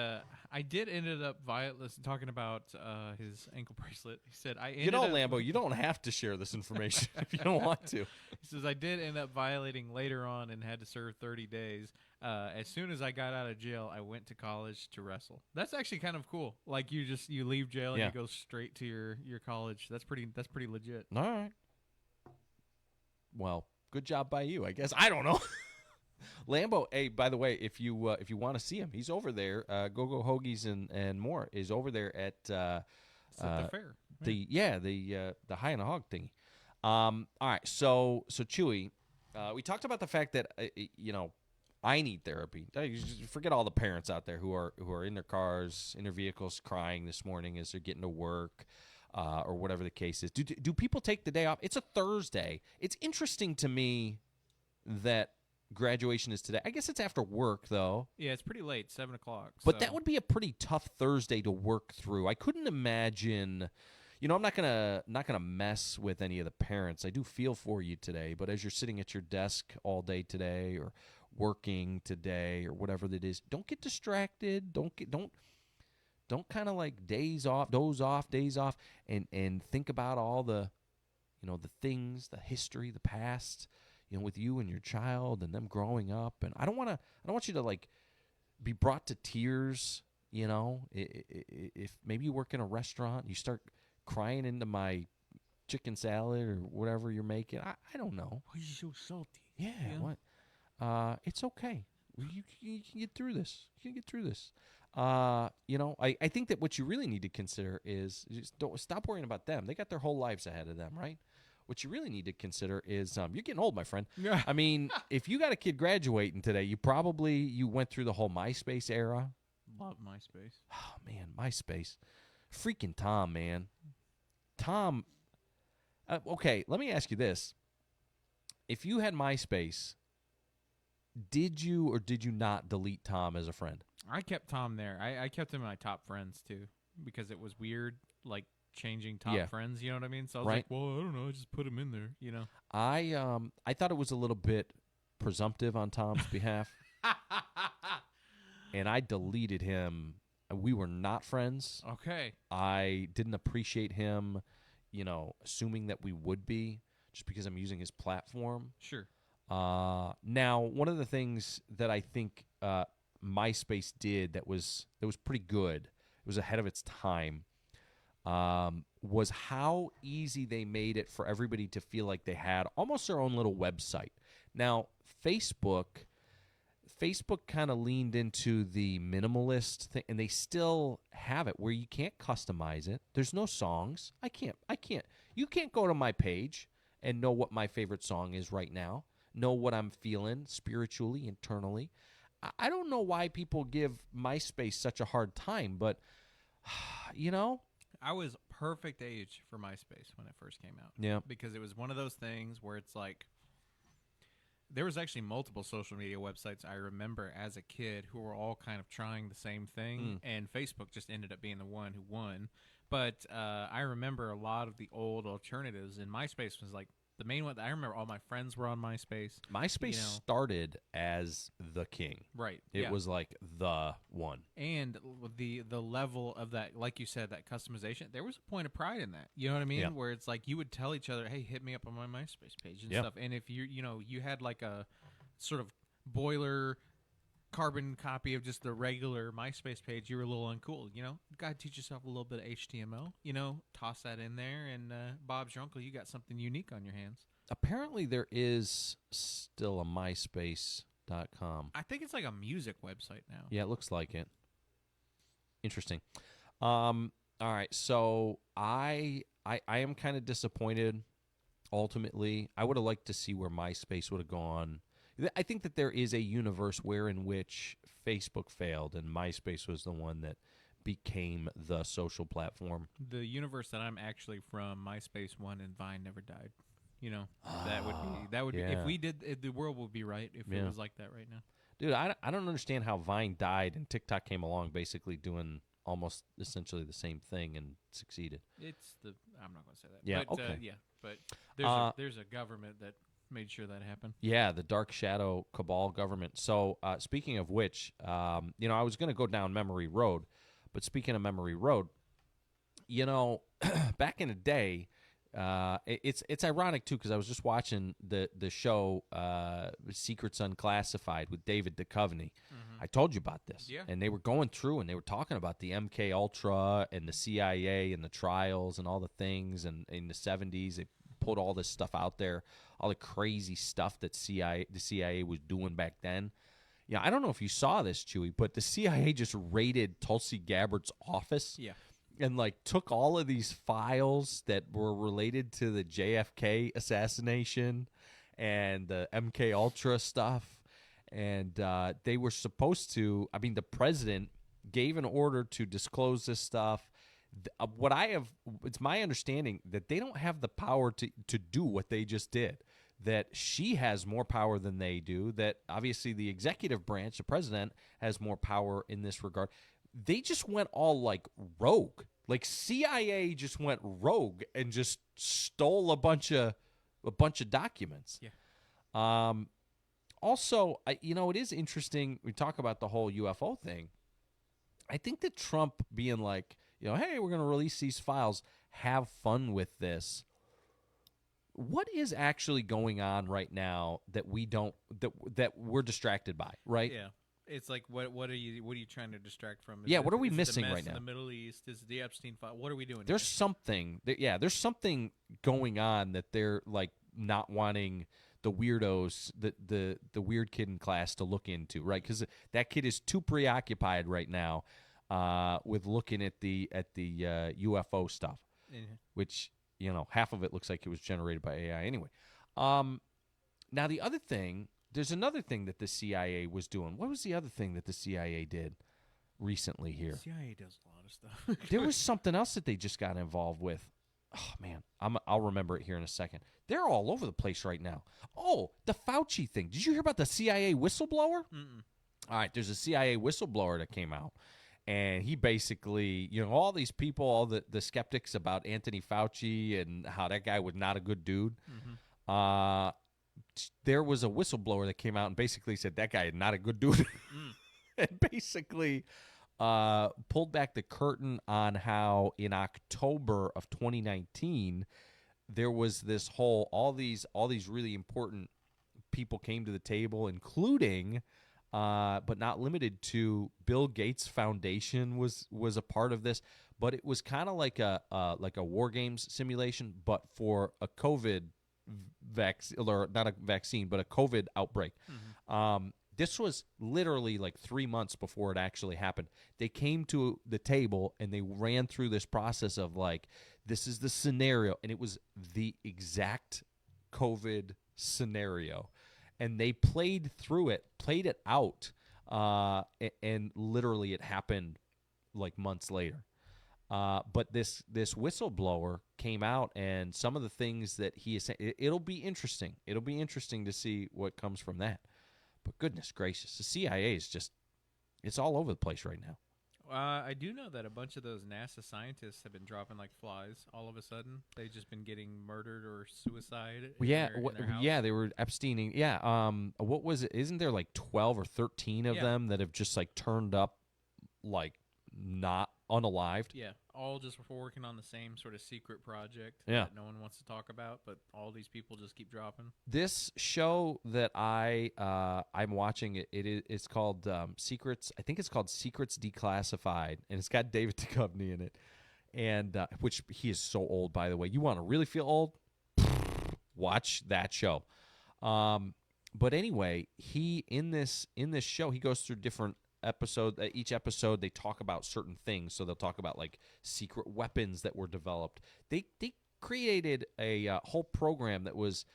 I did ended up talking about his ankle bracelet. He said, Lambo, you don't have to share this information if you don't want to. He says, I did end up violating later on and had to serve 30 days. As soon as I got out of jail, I went to college to wrestle. That's actually kind of cool. Like you leave jail and you go straight to your college. That's pretty legit. All right. Well, good job by you, I guess. I don't know. Lambo, hey, by the way, if you want to see him, he's over there. Go Hoagies and more is over there at the fair. The High on the Hog thingy. All right, so Chewy, we talked about the fact that I need therapy. Forget all the parents out there who are in their cars, in their vehicles, crying this morning as they're getting to work. or whatever the case is. Do people take the day off? It's a Thursday. It's interesting to me that graduation is today. I guess it's after work, though. Yeah, it's pretty late, 7 o'clock. But that would be a pretty tough Thursday to work through. I couldn't imagine. I'm not gonna mess with any of the parents. I do feel for you today, but as you're sitting at your desk all day today, or working today, or whatever that is, don't get distracted. Don't kind of like days off, and think about all the, the things, the history, the past, with you and your child and them growing up. And I don't want you to like be brought to tears. If maybe you work in a restaurant, you start crying into my chicken salad or whatever you're making. I don't know. Why are you so salty? Yeah. What? It's okay. You can get through this. I think that what you really need to consider is just don't stop worrying about them. They got their whole lives ahead of them, right? What you really need to consider is you're getting old, my friend. Yeah. I mean, if you got a kid graduating today, you went through the whole MySpace era. Love MySpace. Oh, man, MySpace. Freaking Tom, man. Tom, okay, let me ask you this. If you had MySpace, did you or did you not delete Tom as a friend? I kept Tom there. I kept him in my top friends, too, because it was weird, like, changing top friends, you know what I mean? So I was like, well, I don't know, I just put him in there, I thought it was a little bit presumptive on Tom's behalf. And I deleted him. We were not friends. Okay. I didn't appreciate him, assuming that we would be just because I'm using his platform. Sure. Now, one of the things that I think MySpace did that was pretty good, it was ahead of its time, was how easy they made it for everybody to feel like they had almost their own little website. Now, Facebook kind of leaned into the minimalist thing, and they still have it where you can't customize it. There's no songs. You can't go to my page and know what my favorite song is right now, know what I'm feeling spiritually, internally. I don't know why people give MySpace such a hard time, but, I was perfect age for MySpace when it first came out. Yeah. Because it was one of those things where it's like, there was actually multiple social media websites I remember as a kid who were all kind of trying the same thing, and Facebook just ended up being the one who won. But I remember a lot of the old alternatives, and MySpace was like the main one. I remember all my friends were on MySpace. MySpace started as the king. Right. It was like the one. And the level of that, like you said, that customization, there was a point of pride in that. You know what I mean? Yeah. Where it's like you would tell each other, hey, hit me up on my MySpace page and Yeah. stuff. And if you had like a sort of boiler carbon copy of just the regular MySpace page, you were a little uncool. You got to teach yourself a little bit of HTML. Toss that in there, and Bob's your uncle. You got something unique on your hands. Apparently, there is still a MySpace.com. I think it's like a music website now. Yeah, it looks like it. Interesting. All right, so I am kind of disappointed. Ultimately, I would have liked to see where MySpace would have gone. I think that there is a universe in which Facebook failed and MySpace was the one that became the social platform. The universe that I'm actually from, MySpace won and Vine never died. That would be if we did, the world would be right if it was like that right now. Dude, I don't understand how Vine died and TikTok came along basically doing almost essentially the same thing and succeeded. I'm not going to say that. Yeah, but, okay. But there's a government that made sure that happened. Yeah, the dark shadow cabal government. So speaking of which, I was going to go down memory road, but speaking of memory road, back in the day, it's ironic too because I was just watching the show Secrets Unclassified with David Duchovny. I told you about this, and they were going through and they were talking about the MK Ultra and the CIA and the trials and all the things, and in the 70s they put all this stuff out there, all the crazy stuff that the CIA was doing back then. Yeah, I don't know if you saw this, Chewy, but the CIA just raided Tulsi Gabbard's office. Yeah. And took all of these files that were related to the JFK assassination and the MK Ultra stuff, and they were supposed to. I mean, the president gave an order to disclose this stuff. It's my understanding that they don't have the power to do what they just did. That she has more power than they do. That obviously the executive branch, the president, has more power in this regard. They just went all like rogue. Like CIA just went rogue and just stole a bunch of documents. Yeah. Also, it is interesting. We talk about the whole UFO thing. I think that Trump being like, hey, we're going to release these files, have fun with this. What is actually going on right now that we don't that we're distracted by, right? Yeah. It's like what are you trying to distract from? What are we missing right now? In the Middle East, is the Epstein file? What are we doing? There's something. There's something going on that they're like not wanting the weirdos, the weird kid in class to look into, right? Because that kid is too preoccupied right now with looking at the UFO stuff, which half of it looks like it was generated by AI anyway. Now the other thing. There's another thing that the CIA was doing. What was the other thing that the CIA did recently here? The CIA does a lot of stuff. There was something else that they just got involved with. Oh, man. I'll remember it here in a second. They're all over the place right now. Oh, the Fauci thing. Did you hear about the CIA whistleblower? Mm-mm. All right, there's a CIA whistleblower that came out. And he basically, all these people, all the skeptics about Anthony Fauci and how that guy was not a good dude. Mm-hmm. There was a whistleblower that came out and basically said that guy is not a good dude. And basically pulled back the curtain on how in October of 2019 there was this whole all these really important people came to the table, including but not limited to Bill Gates Foundation was a part of this, but it was kind of like a war games simulation, but for a COVID vaccine, or not a vaccine, but a COVID outbreak. Mm-hmm. This was literally like 3 months before it actually happened. They came to the table and they ran through this process of like, this is the scenario, and it was the exact COVID scenario. And they played it out, and literally it happened like months later. But this whistleblower came out, and some of the things that he is saying, it'll be interesting. It'll be interesting to see what comes from that. But goodness gracious, the CIA is just, it's all over the place right now. I do know that a bunch of those NASA scientists have been dropping like flies all of a sudden. They've just been getting murdered or suicide. In their house. They were Epsteining. Yeah. What was it? Isn't there like 12 or 13 of them that have just like turned up like not unalived? Yeah, all just working on the same sort of secret project that no one wants to talk about, but all these people just keep dropping. This show that I'm watching, it's called Secrets. I think it's called Secrets Declassified, and it's got David Duchovny in it, and which he is so old, by the way. You want to really feel old? Watch that show. But anyway, he in this show, he goes through different episode. Each episode they talk about certain things. So they'll talk about like secret weapons that were developed. They created a whole program that was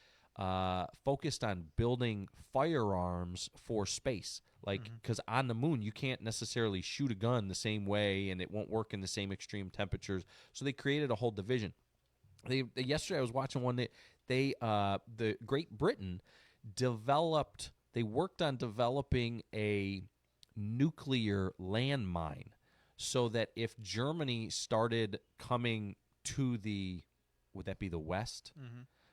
focused on building firearms for space. Like, because on the moon you can't necessarily shoot a gun the same way, and it won't work in the same extreme temperatures. So they created a whole division. Yesterday I was watching one that the Great Britain developed. They worked on developing a nuclear landmine, so that if Germany started coming to would that be the west,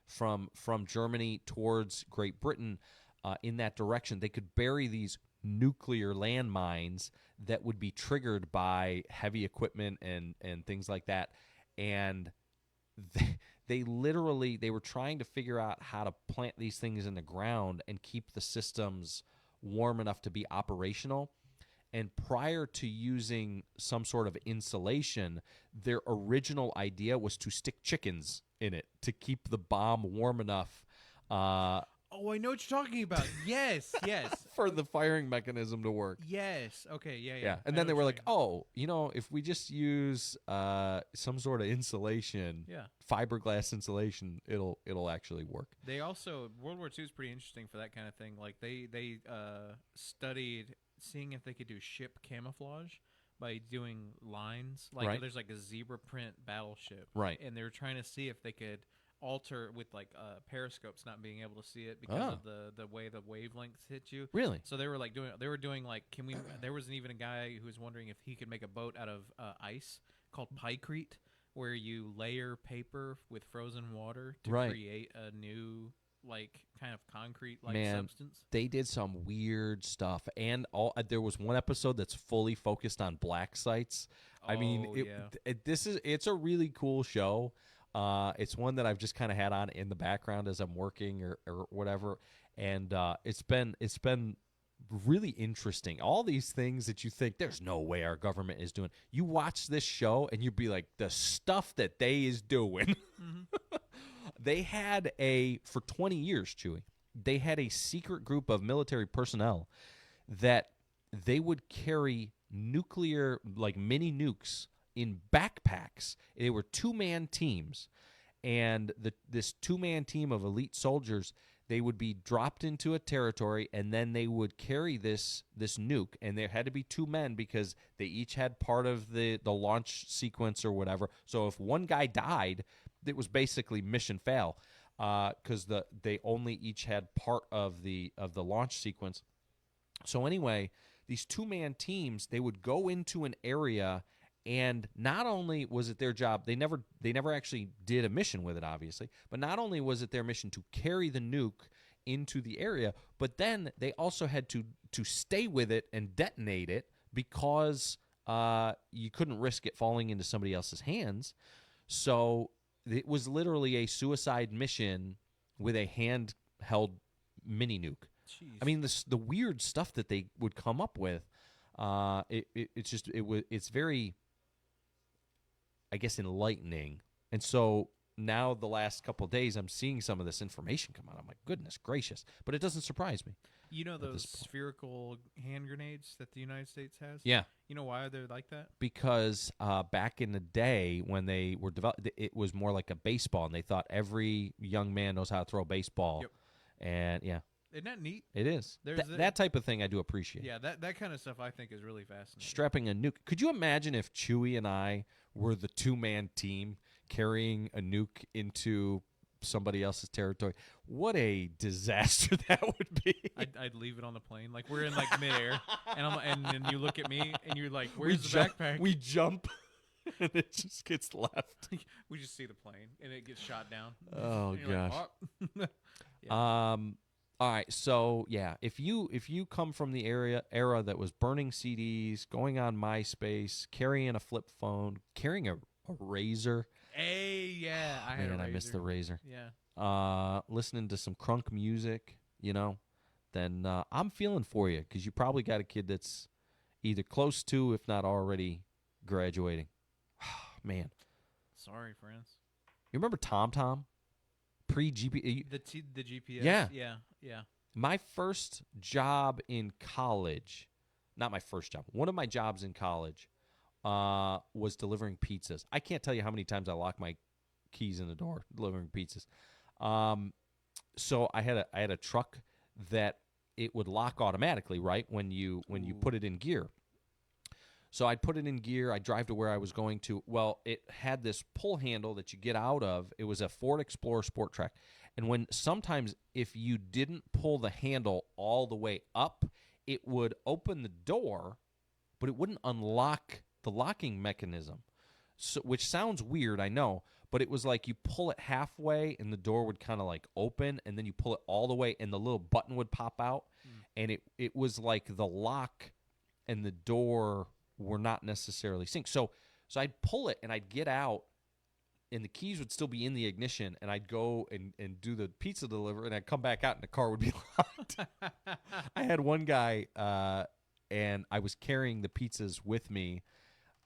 from Germany towards Great Britain, in that direction, they could bury these nuclear landmines that would be triggered by heavy equipment and things like that. And they were trying to figure out how to plant these things in the ground and keep the systems warm enough to be operational. And prior to using some sort of insulation, their original idea was to stick chickens in it to keep the bomb warm enough. Oh, I know what you're talking about. Yes. For the firing mechanism to work. Yes. Okay. Yeah. Yeah. And then they were like, if we just use some sort of insulation, fiberglass insulation, it'll actually work. They also, World War II is pretty interesting for that kind of thing. Like they studied seeing if they could do ship camouflage by doing lines. Like Right. there's like a zebra print battleship. Right. And they were trying to see if they could alter with like periscopes not being able to see it because of the way the wavelengths hit you. Really? So they were doing like there was even a guy who was wondering if he could make a boat out of ice called pykrete, where you layer paper with frozen water to Right. create a new like kind of concrete like Man, substance. they did some weird stuff, and there was one episode that's fully focused on black sites. I mean, it's a really cool show. It's one that I've just kind of had on in the background as I'm working or whatever, and it's been really interesting. All these things that you think there's no way our government is doing. You watch this show and you'd be like, the stuff that they is doing. They had for 20 years, Chewy, they had a secret group of military personnel that they would carry nuclear, like mini nukes, in backpacks. They were 2-man teams, and this 2-man team of elite soldiers, they would be dropped into a territory, and then they would carry this nuke, and there had to be 2 men because they each had part of the launch sequence or whatever. So if one guy died, it was basically mission fail because they only each had part of the launch sequence. So anyway, these 2-man teams, they would go into an area. And not only was it their job, they never actually did a mission with it, obviously, but not only was it their mission to carry the nuke into the area, but then they also had to stay with it and detonate it because you couldn't risk it falling into somebody else's hands. So it was literally a suicide mission with a handheld mini nuke. Jeez. I mean, the weird stuff that they would come up with, it's very, I guess, enlightening. And so now the last couple of days, I'm seeing some of this information come out. I'm like, goodness gracious. But it doesn't surprise me. You know those spherical hand grenades that the United States has? Yeah. You know why they're like that? Because back in the day when they were developed, it was more like a baseball, and they thought every young man knows how to throw a baseball. Yep. And, yeah. Isn't that neat? It is. That type of thing I do appreciate. Yeah, that kind of stuff I think is really fascinating. Strapping a nuke. Could you imagine if Chewy and I were the 2-man team carrying a nuke into somebody else's territory? What a disaster that would be. I'd leave it on the plane. Like, we're in, like, midair, and then you look at me, and you're like, where's the backpack? We jump, and it just gets left. We just see the plane, and it gets shot down. Oh, gosh. Like, oh. Yeah. All right, so yeah, if you come from the era that was burning CDs, going on MySpace, carrying a flip phone, carrying a razor. Hey, yeah, I had a razor. I missed the razor. Yeah. Listening to some crunk music, then I'm feeling for you because you probably got a kid that's either close to, if not already, graduating. Man. Sorry, friends. You remember TomTom? Pre-GPS? The GPS? Yeah. Yeah. My first job in college, not my first job, one of my jobs in college was delivering pizzas. I can't tell you how many times I locked my keys in the door delivering pizzas. So I had a truck that it would lock automatically, right, when you put it in gear. So I'd put it in gear. I'd drive to where I was going to. Well, it had this pull handle that you get out of. It was a Ford Explorer Sport Track. And sometimes if you didn't pull the handle all the way up, it would open the door, but it wouldn't unlock the locking mechanism, so, which sounds weird, I know, but it was like you pull it halfway and the door would kind of like open, and then you pull it all the way and the little button would pop out, and it was like the lock and the door were not necessarily synced. So I'd pull it and I'd get out, and the keys would still be in the ignition, and I'd go and do the pizza delivery, and I'd come back out and the car would be locked. I had one guy, and I was carrying the pizzas with me.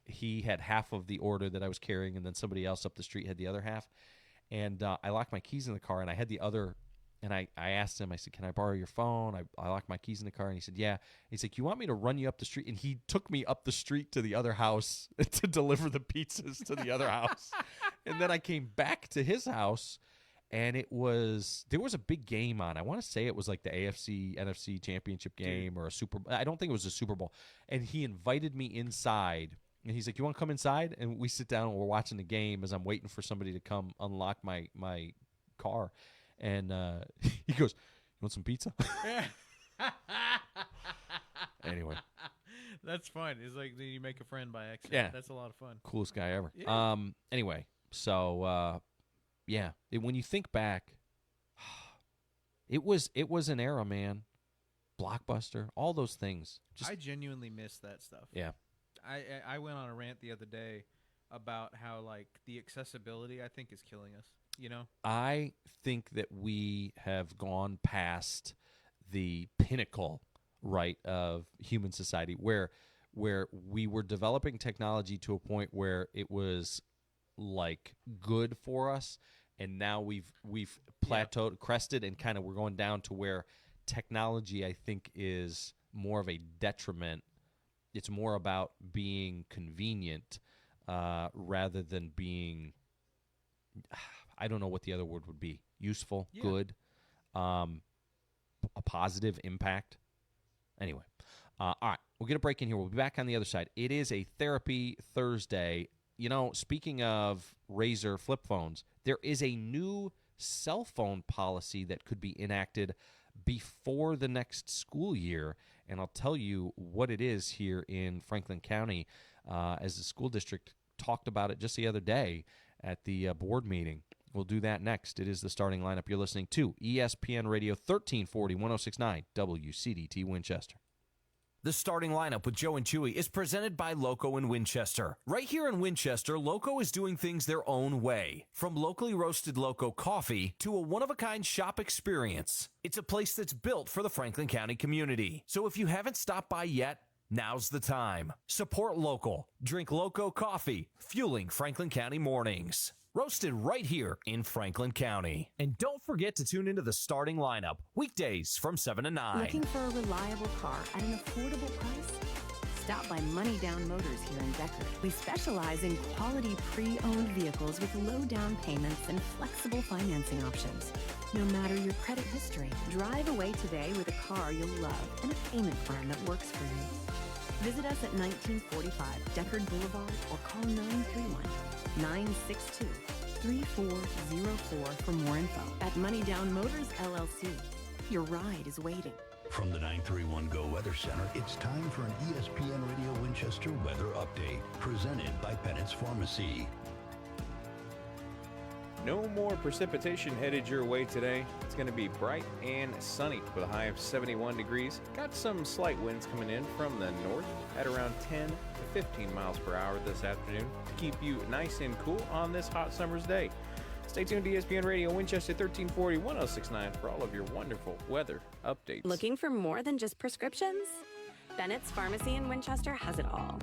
He had half of the order that I was carrying, and then somebody else up the street had the other half. And I locked my keys in the car, and I had the other. And I asked him, I said, can I borrow your phone? I locked my keys in the car. And he said, yeah. He's like, you want me to run you up the street? And he took me up the street to the other house to deliver the pizzas to the other house. And then I came back to his house, and there was a big game on. I want to say it was like the AFC NFC championship game or a Super Bowl. I don't think it was a Super Bowl. And he invited me inside, and he's like, "You want to come inside?" And we sit down and we're watching the game as I'm waiting for somebody to come unlock my car. And he goes, "You want some pizza?" Anyway. That's fun. It's like you make a friend by accident. Yeah. That's a lot of fun. Coolest guy ever. Yeah. Anyway, so yeah, when you think back, it was an era, man. Blockbuster, all those things. I genuinely miss that stuff. Yeah. I went on a rant the other day about how like the accessibility I think is killing us. You know? I think that we have gone past the pinnacle, right, of human society where we were developing technology to a point where it was like good for us, and now we've plateaued, crested, and kind of we're going down to where technology, I think, is more of a detriment. It's more about being convenient rather than being, I don't know what the other word would be, useful, good, a positive impact. Anyway, all right, we'll get a break in here. We'll be back on the other side. It is a Therapy Thursday. You know, speaking of Razr flip phones, there is a new cell phone policy that could be enacted before the next school year, and I'll tell you what it is here in Franklin County as the school district talked about it just the other day at the board meeting. We'll do that next. It is the starting lineup. You're listening to ESPN Radio 1340, 1069 WCDT Winchester. The starting lineup with Joe and Chewy is presented by Loco in Winchester. Right here in Winchester, Loco is doing things their own way. From locally roasted Loco coffee to a one-of-a-kind shop experience. It's a place that's built for the Franklin County community. So if you haven't stopped by yet, now's the time. Support local. Drink Loco coffee, fueling Franklin County mornings. Roasted right here in Franklin County. And don't forget to tune into the starting lineup, weekdays from 7 to 9. Looking for a reliable car at an affordable price? Stop by Money Down Motors here in Deckard. We specialize in quality pre-owned vehicles with low down payments and flexible financing options. No matter your credit history, drive away today with a car you'll love and a payment plan that works for you. Visit us at 1945 Deckard Boulevard or call 931-962-3404 for more info. At Money Down Motors, LLC, your ride is waiting. From the 931 Go Weather Center, it's time for an ESPN Radio Winchester weather update, presented by Bennett's Pharmacy. No more precipitation headed your way today. It's going to be bright and sunny with a high of 71 degrees. Got some slight winds coming in from the north at around 10 to 15 miles per hour this afternoon to keep you nice and cool on this hot summer's day. Stay tuned to ESPN Radio Winchester 1340 1069 for all of your wonderful weather updates. Looking for more than just prescriptions? Bennett's Pharmacy in Winchester has it all.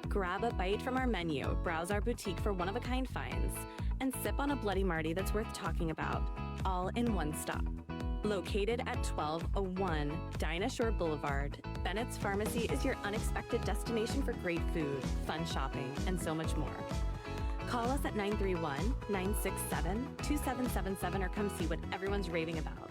Grab a bite from our menu, browse our boutique for one-of-a-kind finds, and sip on a Bloody Marty that's worth talking about, all in one stop. Located at 1201 Dinah Shore Boulevard, Bennett's Pharmacy is your unexpected destination for great food, fun shopping, and so much more. Call us at 931-967-2777 or come see what everyone's raving about.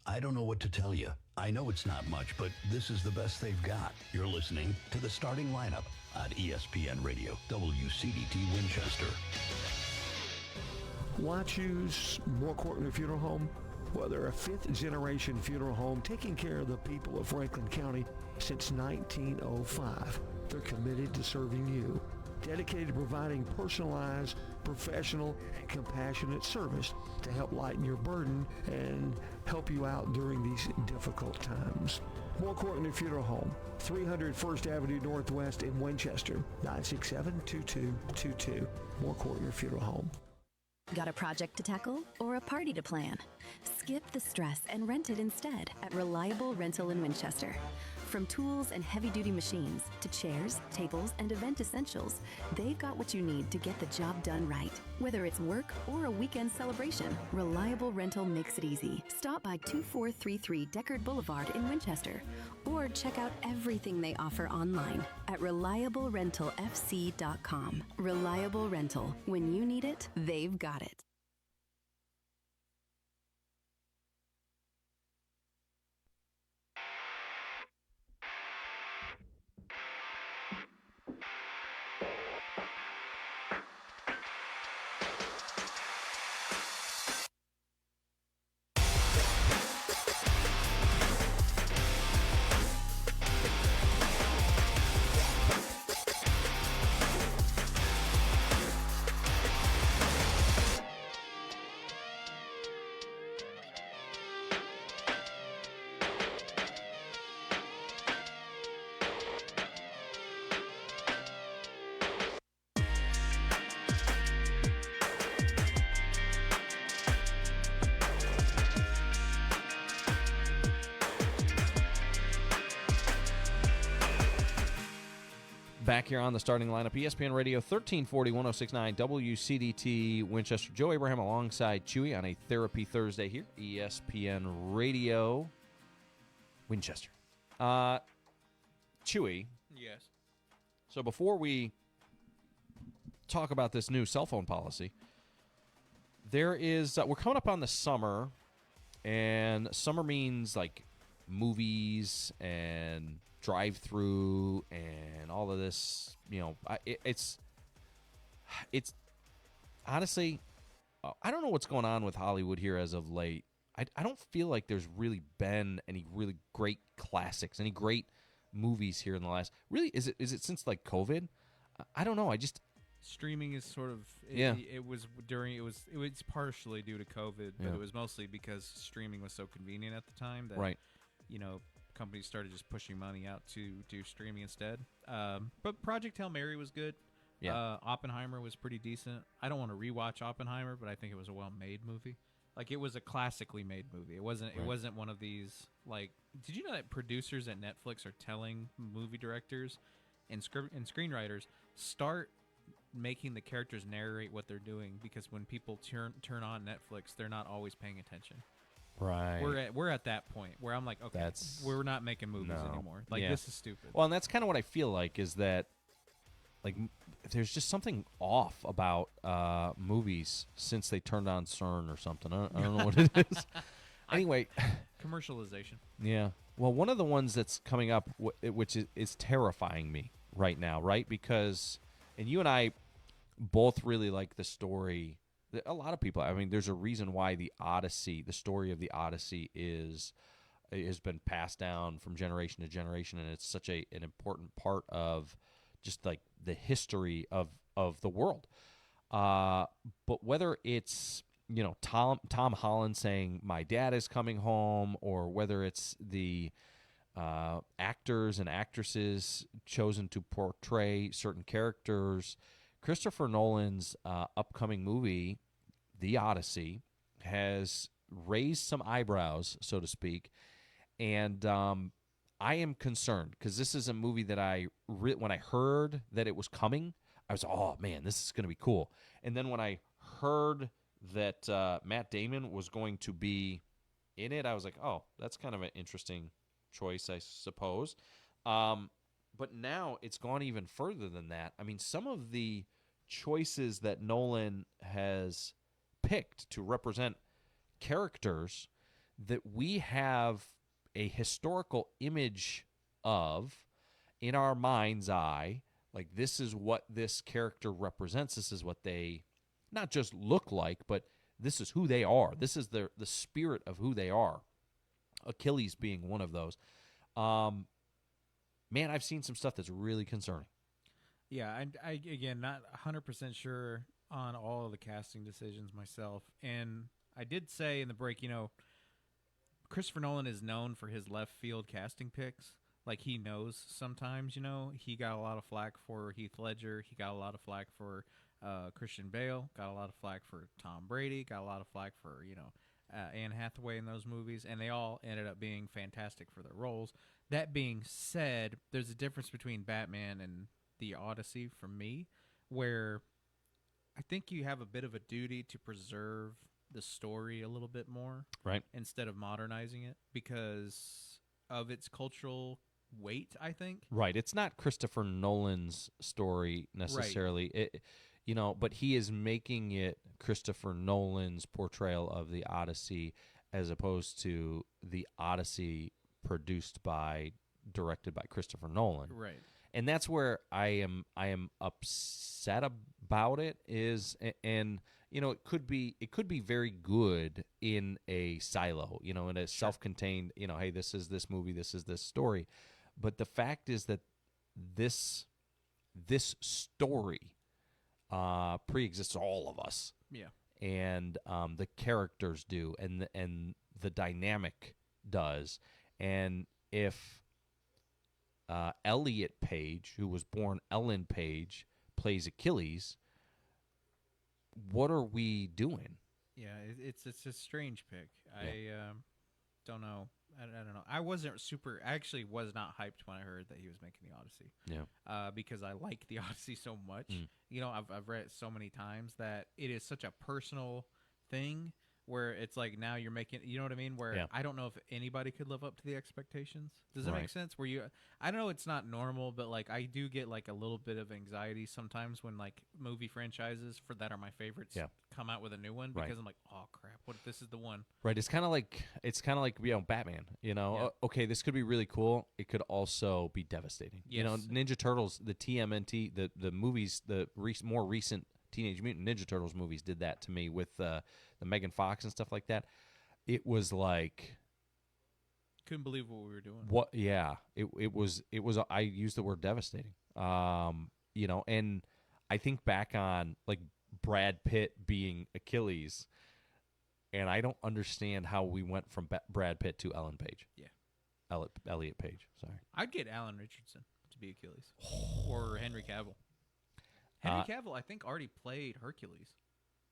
I don't know what to tell you. I know it's not much, but this is the best they've got. You're listening to the starting lineup on ESPN Radio, WCDT Winchester. Why choose More Courtney Funeral Home? Well, they're a fifth-generation funeral home taking care of the people of Franklin County since 1905. They're committed to serving you, dedicated to providing personalized, professional, and compassionate service to help lighten your burden and help you out during these difficult times. More Courtney Funeral Home, 300 First Avenue Northwest in Winchester, 967-2222. More Courtney Funeral Home. Got a project to tackle or a party to plan? Skip the stress and rent it instead at Reliable Rental in Winchester. From tools and heavy-duty machines to chairs, tables, and event essentials, they've got what you need to get the job done right. Whether it's work or a weekend celebration, Reliable Rental makes it easy. Stop by 2433 Deckard Boulevard in Winchester, or check out everything they offer online at ReliableRentalFC.com. Reliable Rental. When you need it, they've got it. Back here on the starting lineup, ESPN Radio 1340 1069 WCDT Winchester. Joe Abraham alongside Chewy on a Therapy Thursday here, ESPN Radio Winchester. Chewy. Yes. So before we talk about this new cell phone policy, there is we're coming up on the summer, and summer means like movies and drive-through and all of this, it's honestly, I don't know what's going on with Hollywood here as of late. I don't feel like there's really been any really great classics, any great movies here in the last, really, is it since like COVID? I don't know. Streaming is sort of it was partially due to COVID, but it was mostly because streaming was so convenient at the time that right. Companies started just pushing money out to do streaming instead. But Project Hail Mary was good. Yeah. Oppenheimer was pretty decent. I don't want to rewatch Oppenheimer, but I think it was a well-made movie. Like, it was a classically made movie. It wasn't one of these, like, did you know that producers at Netflix are telling movie directors and screenwriters start making the characters narrate what they're doing, because when people turn on Netflix, they're not always paying attention. Right. We're at that point where I'm like, okay, we're not making movies anymore. Like, this is stupid. Well, and that's kind of what I feel like, is that like there's just something off about movies since they turned on CERN or something. I don't know what it is. Anyway, commercialization. Yeah. Well, one of the ones that's coming up, which is terrifying me right now, right? Because, and you and I both really like the story. A lot of people, I mean, there's a reason why the story of the Odyssey has been passed down from generation to generation, and it's such an important part of just like the history of the world. But whether it's Tom Holland saying my dad is coming home, or whether it's the actors and actresses chosen to portray certain characters, Christopher Nolan's upcoming movie, The Odyssey, has raised some eyebrows, so to speak, and I am concerned, because this is a movie that when I heard that it was coming, I was, oh man, this is going to be cool. And then when I heard that Matt Damon was going to be in it, I was like, oh, that's kind of an interesting choice, I suppose. But now it's gone even further than that. I mean, some of the choices that Nolan has picked to represent characters that we have a historical image of in our mind's eye, like this is what this character represents, this is what they not just look like, but this is who they are, this is the spirit of who they are, Achilles being one of those. Man, I've seen some stuff that's really concerning. Yeah, I again, not 100% sure on all of the casting decisions myself. And I did say in the break, Christopher Nolan is known for his left field casting picks. Like, he knows sometimes, he got a lot of flack for Heath Ledger. He got a lot of flack for Christian Bale. Got a lot of flack for Tom Brady. Got a lot of flack for, Anne Hathaway in those movies, and they all ended up being fantastic for their roles. That being said, there's a difference between Batman and the Odyssey for me, where I think you have a bit of a duty to preserve the story a little bit more, right? Instead of modernizing it because of its cultural weight, I think. Right. It's not Christopher Nolan's story necessarily. Right. But he is making it Christopher Nolan's portrayal of the Odyssey as opposed to the Odyssey directed by Christopher Nolan. Right. And that's where I am upset about it and it could be very good in a silo, in a self-contained, hey, this is this movie, this is this story. But the fact is that this story pre-exists all of us. Yeah. And the characters do, and the dynamic does. And if Elliot Page, who was born Ellen Page, plays Achilles, what are we doing? Yeah, it's a strange pick. Yeah. I don't know. I don't know. I actually was not hyped when I heard that he was making the Odyssey. Yeah. Because I like the Odyssey so much. I've read it so many times that it is such a personal thing where it's like now you're making, you know what I mean? Where I don't know if anybody could live up to the expectations. Does that make sense? I know it's not normal, but like I do get like a little bit of anxiety sometimes when like movie franchises that are my favorites come out with a new one because I'm like, oh crap, what if this is the one? Right. It's kind of like Batman. Okay, this could be really cool. It could also be devastating. Yes. Ninja Turtles, the TMNT, the movies, more recent Teenage Mutant Ninja Turtles movies did that to me with the Megan Fox and stuff like that. It was like couldn't believe what we were doing. What? Yeah, it was. I used the word devastating. And I think back on like Brad Pitt being Achilles, and I don't understand how we went from Brad Pitt to Ellen Page. Yeah, Elliot Page. Sorry, I'd get Alan Richardson to be Achilles or Henry Cavill. Henry Cavill, I think, already played Hercules.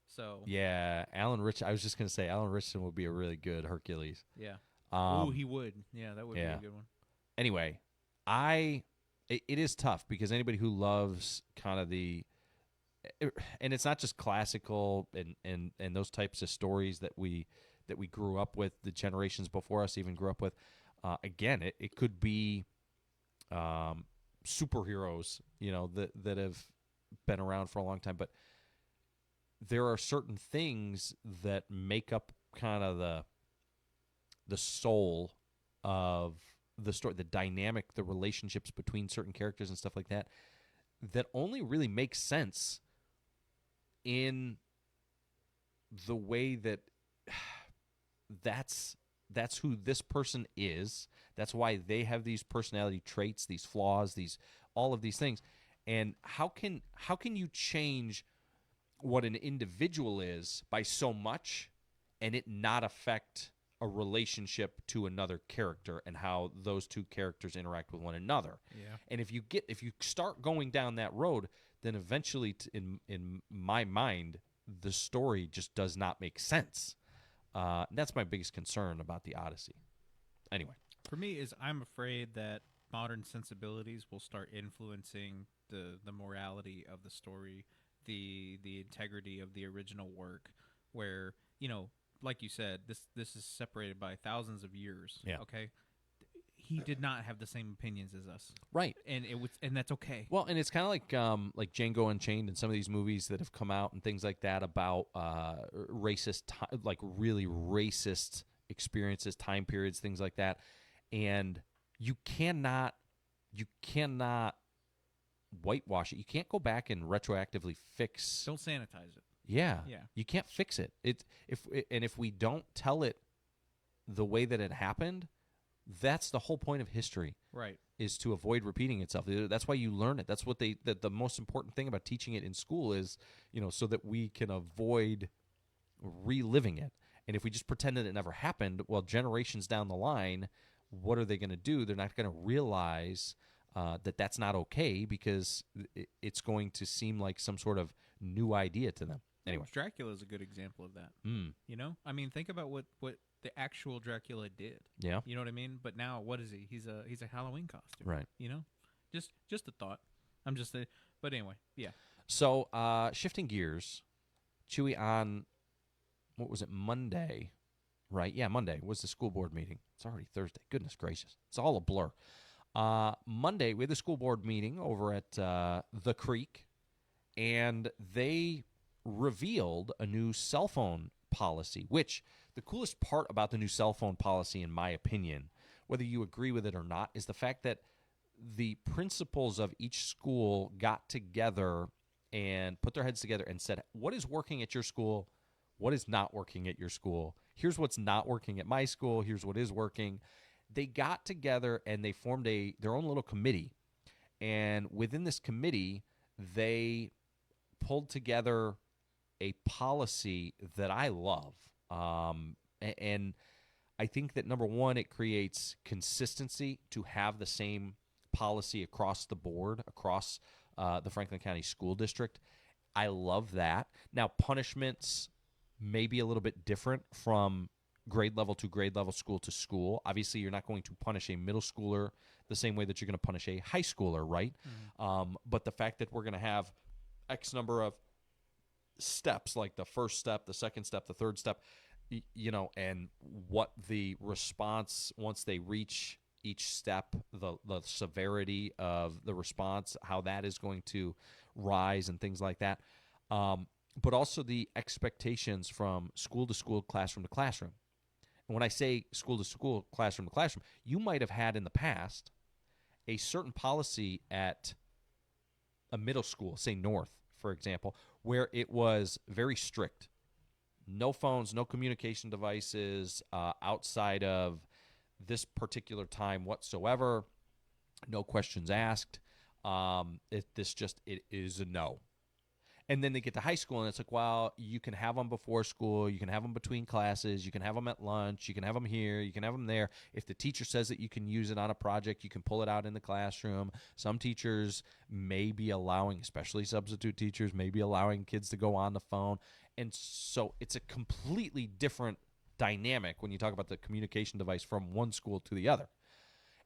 So yeah, I was just gonna say Alan Richardson would be a really good Hercules. Yeah. He would. Yeah, that would be a good one. Anyway, it is tough because anybody who loves kind of and it's not just classical and those types of stories that we grew up with, the generations before us even grew up with. Again, it could be superheroes, that have been around for a long time, but there are certain things that make up kind of the soul of the story, the dynamic, the relationships between certain characters and stuff like that, that only really makes sense in the way that that's who this person is. That's why they have these personality traits, these flaws, all of these things. And how can you change what an individual is by so much and it not affect a relationship to another character and how those two characters interact with one another? Yeah. And if you start going down that road, then eventually in my mind the story just does not make sense. That's my biggest concern about the Odyssey. Anyway, for me I'm afraid that modern sensibilities will start influencing the morality of the story, the integrity of the original work, where, like you said, this is separated by thousands of years. Yeah. Okay. He did not have the same opinions as us. Right. And that's okay. Well, and it's kind of like Django Unchained and some of these movies that have come out and things like that about really racist experiences, time periods, things like that. And you cannot whitewash it. You can't go back and retroactively fix. Don't sanitize it. Yeah. Yeah. You can't fix it. If we don't tell it the way that it happened, that's the whole point of history. Right. Is to avoid repeating itself. That's why you learn it. That's what the most important thing about teaching it in school is, so that we can avoid reliving it. And if we just pretend that it never happened, well, generations down the line, what are they going to do? They're not going to realize that that's not okay because it's going to seem like some sort of new idea to them. Anyway, Dracula is a good example of that. Mm. You know, I mean, think about what the actual Dracula did. Yeah. You know what I mean? But now, what is he? He's a Halloween costume. Right. You know, just a thought. But anyway, yeah. So, shifting gears, Chewy, on, what was it, Monday, right? Yeah, Monday was the school board meeting. It's already Thursday. Goodness gracious. It's all a blur. Monday, we had the school board meeting over at the Creek, and they revealed a new cell phone policy, which the coolest part about the new cell phone policy, in my opinion, whether you agree with it or not, is the fact that the principals of each school got together and put their heads together and said, what is working at your school? What is not working at your school? Here's what's not working at my school. Here's what is working. They got together and they formed their own little committee. And within this committee, they pulled together a policy that I love. And I think that, number one, it creates consistency to have the same policy across the board, across the Franklin County School District. I love that. Now, punishments may be a little bit different from grade level to grade level, school to school. Obviously, you're not going to punish a middle schooler the same way that you're going to punish a high schooler, right? Mm-hmm. But the fact that we're going to have X number of steps, like the first step, the second step, the third step, you know, and what the response once they reach each step, the severity of the response, how that is going to rise and things like that. But also the expectations from school to school, classroom to classroom. And when I say school to school, classroom to classroom, you might have had in the past a certain policy at a middle school, say North, for example, where it was very strict. No phones, no communication devices outside of this particular time whatsoever. No questions asked. It is a no. And then they get to high school, and it's like, well, you can have them before school. You can have them between classes. You can have them at lunch. You can have them here. You can have them there. If the teacher says that you can use it on a project, you can pull it out in the classroom. Some teachers may be allowing, especially substitute teachers, may be allowing kids to go on the phone. And so it's a completely different dynamic when you talk about the communication device from one school to the other.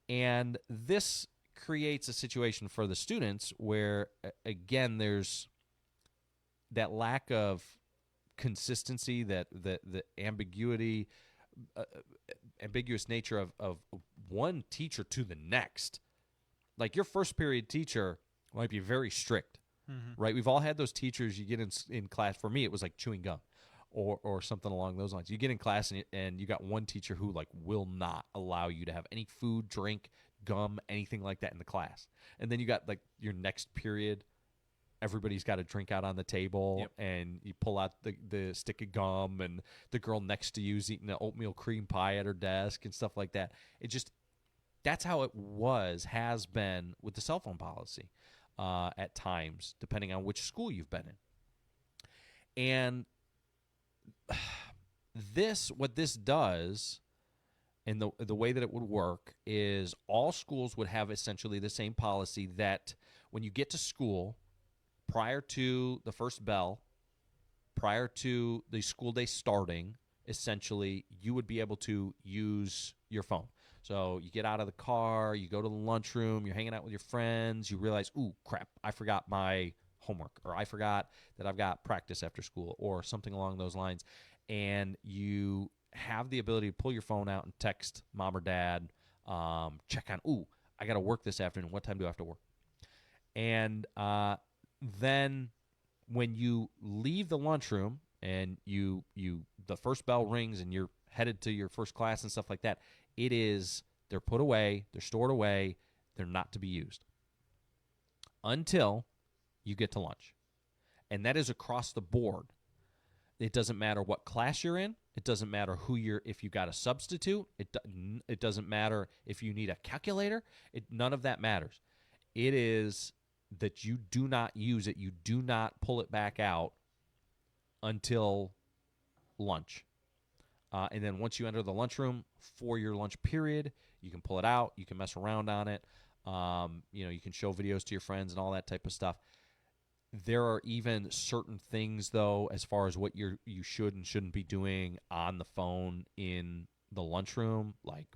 And this creates a situation for the students where, again, there's that lack of consistency, that the ambiguity, ambiguous nature of one teacher to the next. Like, your first period teacher might be very strict, right? We've all had those teachers you get in class. For me, it was like chewing gum or something along those lines. You get in class and you got one teacher who, like, will not allow you to have any food, drink, gum, anything like that in the class. And then you got, like, your next period, everybody's got a drink out on the table, yep. And you pull out the stick of gum, and the girl next to you is eating an oatmeal cream pie at her desk and stuff like that. That's how it has been with the cell phone policy at times, depending on which school you've been in. And what this does, and the way that it would work, is all schools would have essentially the same policy, that when you get to school, prior to the first bell, prior to the school day starting, essentially, you would be able to use your phone. So you get out of the car, you go to the lunchroom, you're hanging out with your friends, you realize, ooh, crap, I forgot my homework, or I forgot that I've got practice after school, or something along those lines. And you have the ability to pull your phone out and text mom or dad, check on, ooh, I got to work this afternoon. What time do I have to work? And then when you leave the lunchroom and the first bell rings and you're headed to your first class and stuff like that, they're put away, they're stored away, they're not to be used until you get to lunch. And that is across the board. It doesn't matter what class you're in. It doesn't matter if you got a substitute. It doesn't matter if you need a calculator. None of that matters. It is that you do not use it. You do not pull it back out until lunch. And then once you enter the lunchroom for your lunch period, you can pull it out. You can mess around on it. You can show videos to your friends and all that type of stuff. There are even certain things, though, as far as what you should and shouldn't be doing on the phone in the lunchroom, like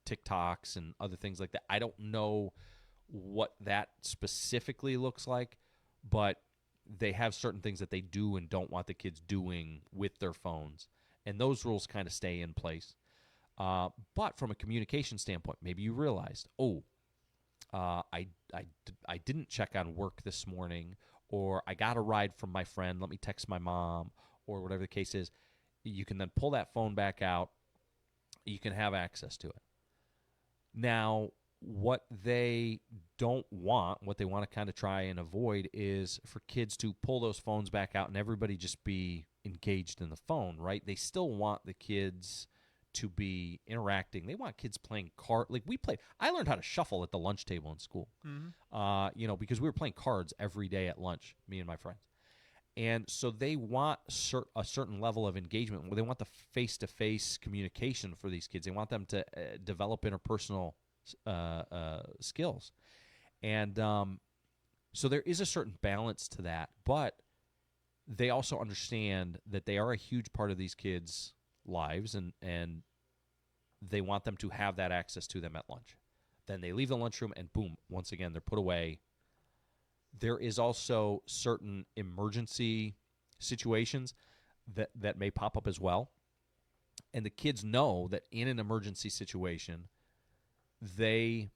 TikToks and other things like that. I don't know what that specifically looks like, but they have certain things that they do and don't want the kids doing with their phones. And those rules kind of stay in place. But from a communication standpoint, maybe you realized, I didn't check on work this morning, or I got a ride from my friend, let me text my mom, or whatever the case is. You can then pull that phone back out. You can have access to it. Now, what they don't want, what they want to kind of try and avoid, is for kids to pull those phones back out and everybody just be engaged in the phone, right? They still want the kids to be interacting. They want kids playing cards. Like I learned how to shuffle at the lunch table in school, because we were playing cards every day at lunch, me and my friends. And so they want a certain level of engagement. They want the face-to-face communication for these kids. They want them to develop interpersonal skills. And so there is a certain balance to that, but they also understand that they are a huge part of these kids' lives, and they want them to have that access to them at lunch. Then they leave the lunchroom, and boom, once again, they're put away. There is also certain emergency situations that may pop up as well. And the kids know that in an emergency situation, they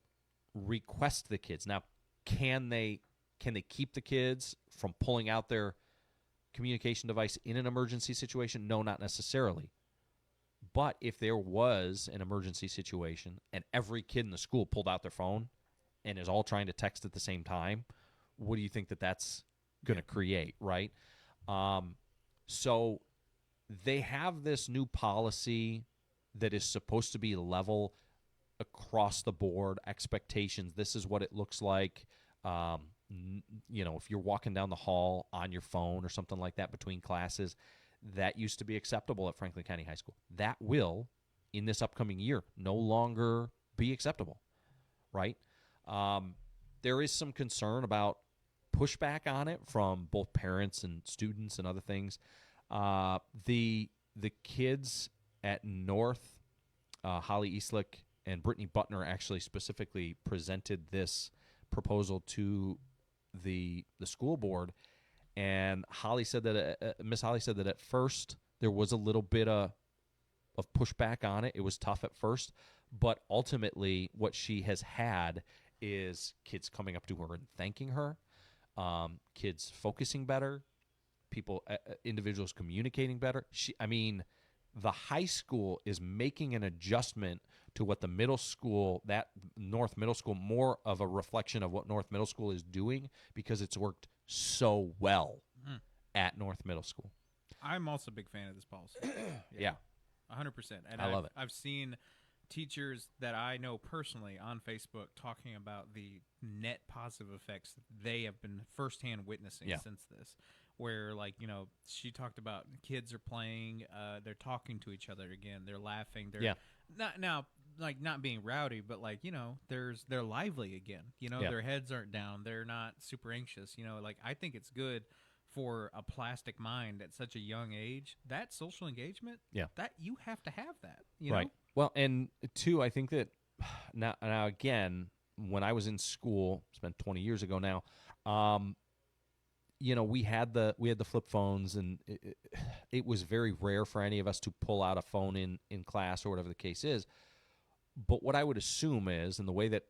request the kids. Now, can they keep the kids from pulling out their communication device in an emergency situation? No, not necessarily. But if there was an emergency situation and every kid in the school pulled out their phone and is all trying to text at the same time, what do you think that's going to create, right? So they have this new policy that is supposed to be level across the board expectations. This is what it looks like. If you're walking down the hall on your phone or something like that between classes, that used to be acceptable at Franklin County High School. That will, in this upcoming year, no longer be acceptable, right? There is some concern about pushback on it from both parents and students and other things. The kids at North, Holly Eastlick and Brittany Butner actually specifically presented this proposal to the school board, and Holly said that Miss Holly said that at first there was a little bit of pushback on it. It was tough at first, but ultimately what she has had is kids coming up to her and thanking her, kids focusing better, individuals communicating better. The high school is making an adjustment to what the middle school, that North Middle School, more of a reflection of what North Middle School is doing because it's worked so well at North Middle School. I'm also a big fan of this policy. Yeah. 100%. And I love it. I've seen teachers that I know personally on Facebook talking about the net positive effects they have been firsthand witnessing since this. Where, she talked about kids are playing, they're talking to each other again, they're laughing, they're not being rowdy, but they're lively again. Their heads aren't down, they're not super anxious. I think it's good for a plastic mind at such a young age. That social engagement, that you have to have that. Right. Well, and two, I think that now again, when I was in school, it's been 20 years ago now. We had the flip phones, and it was very rare for any of us to pull out a phone in class or whatever the case is. But what I would assume is, and the way that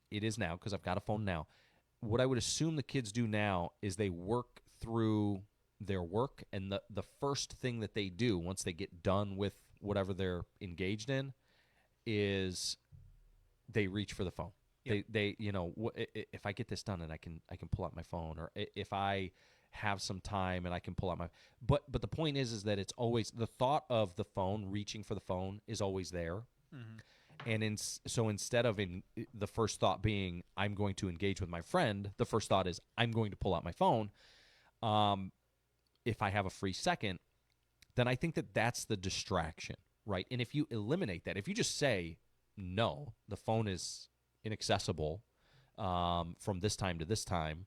it is now, because I've got a phone now, what I would assume the kids do now is they work through their work, and the first thing that they do once they get done with whatever they're engaged in is they reach for the phone. Yep. They if I get this done and I can pull out my phone, or if I have some time and I can pull out my, but the point is that it's always the thought of the phone, reaching for the phone is always there. Mm-hmm. And so instead of the first thought being I'm going to engage with my friend, the first thought is I'm going to pull out my phone. If I have a free second, then I think that's the distraction, right? And if you eliminate that, if you just say no, the phone is inaccessible from this time to this time,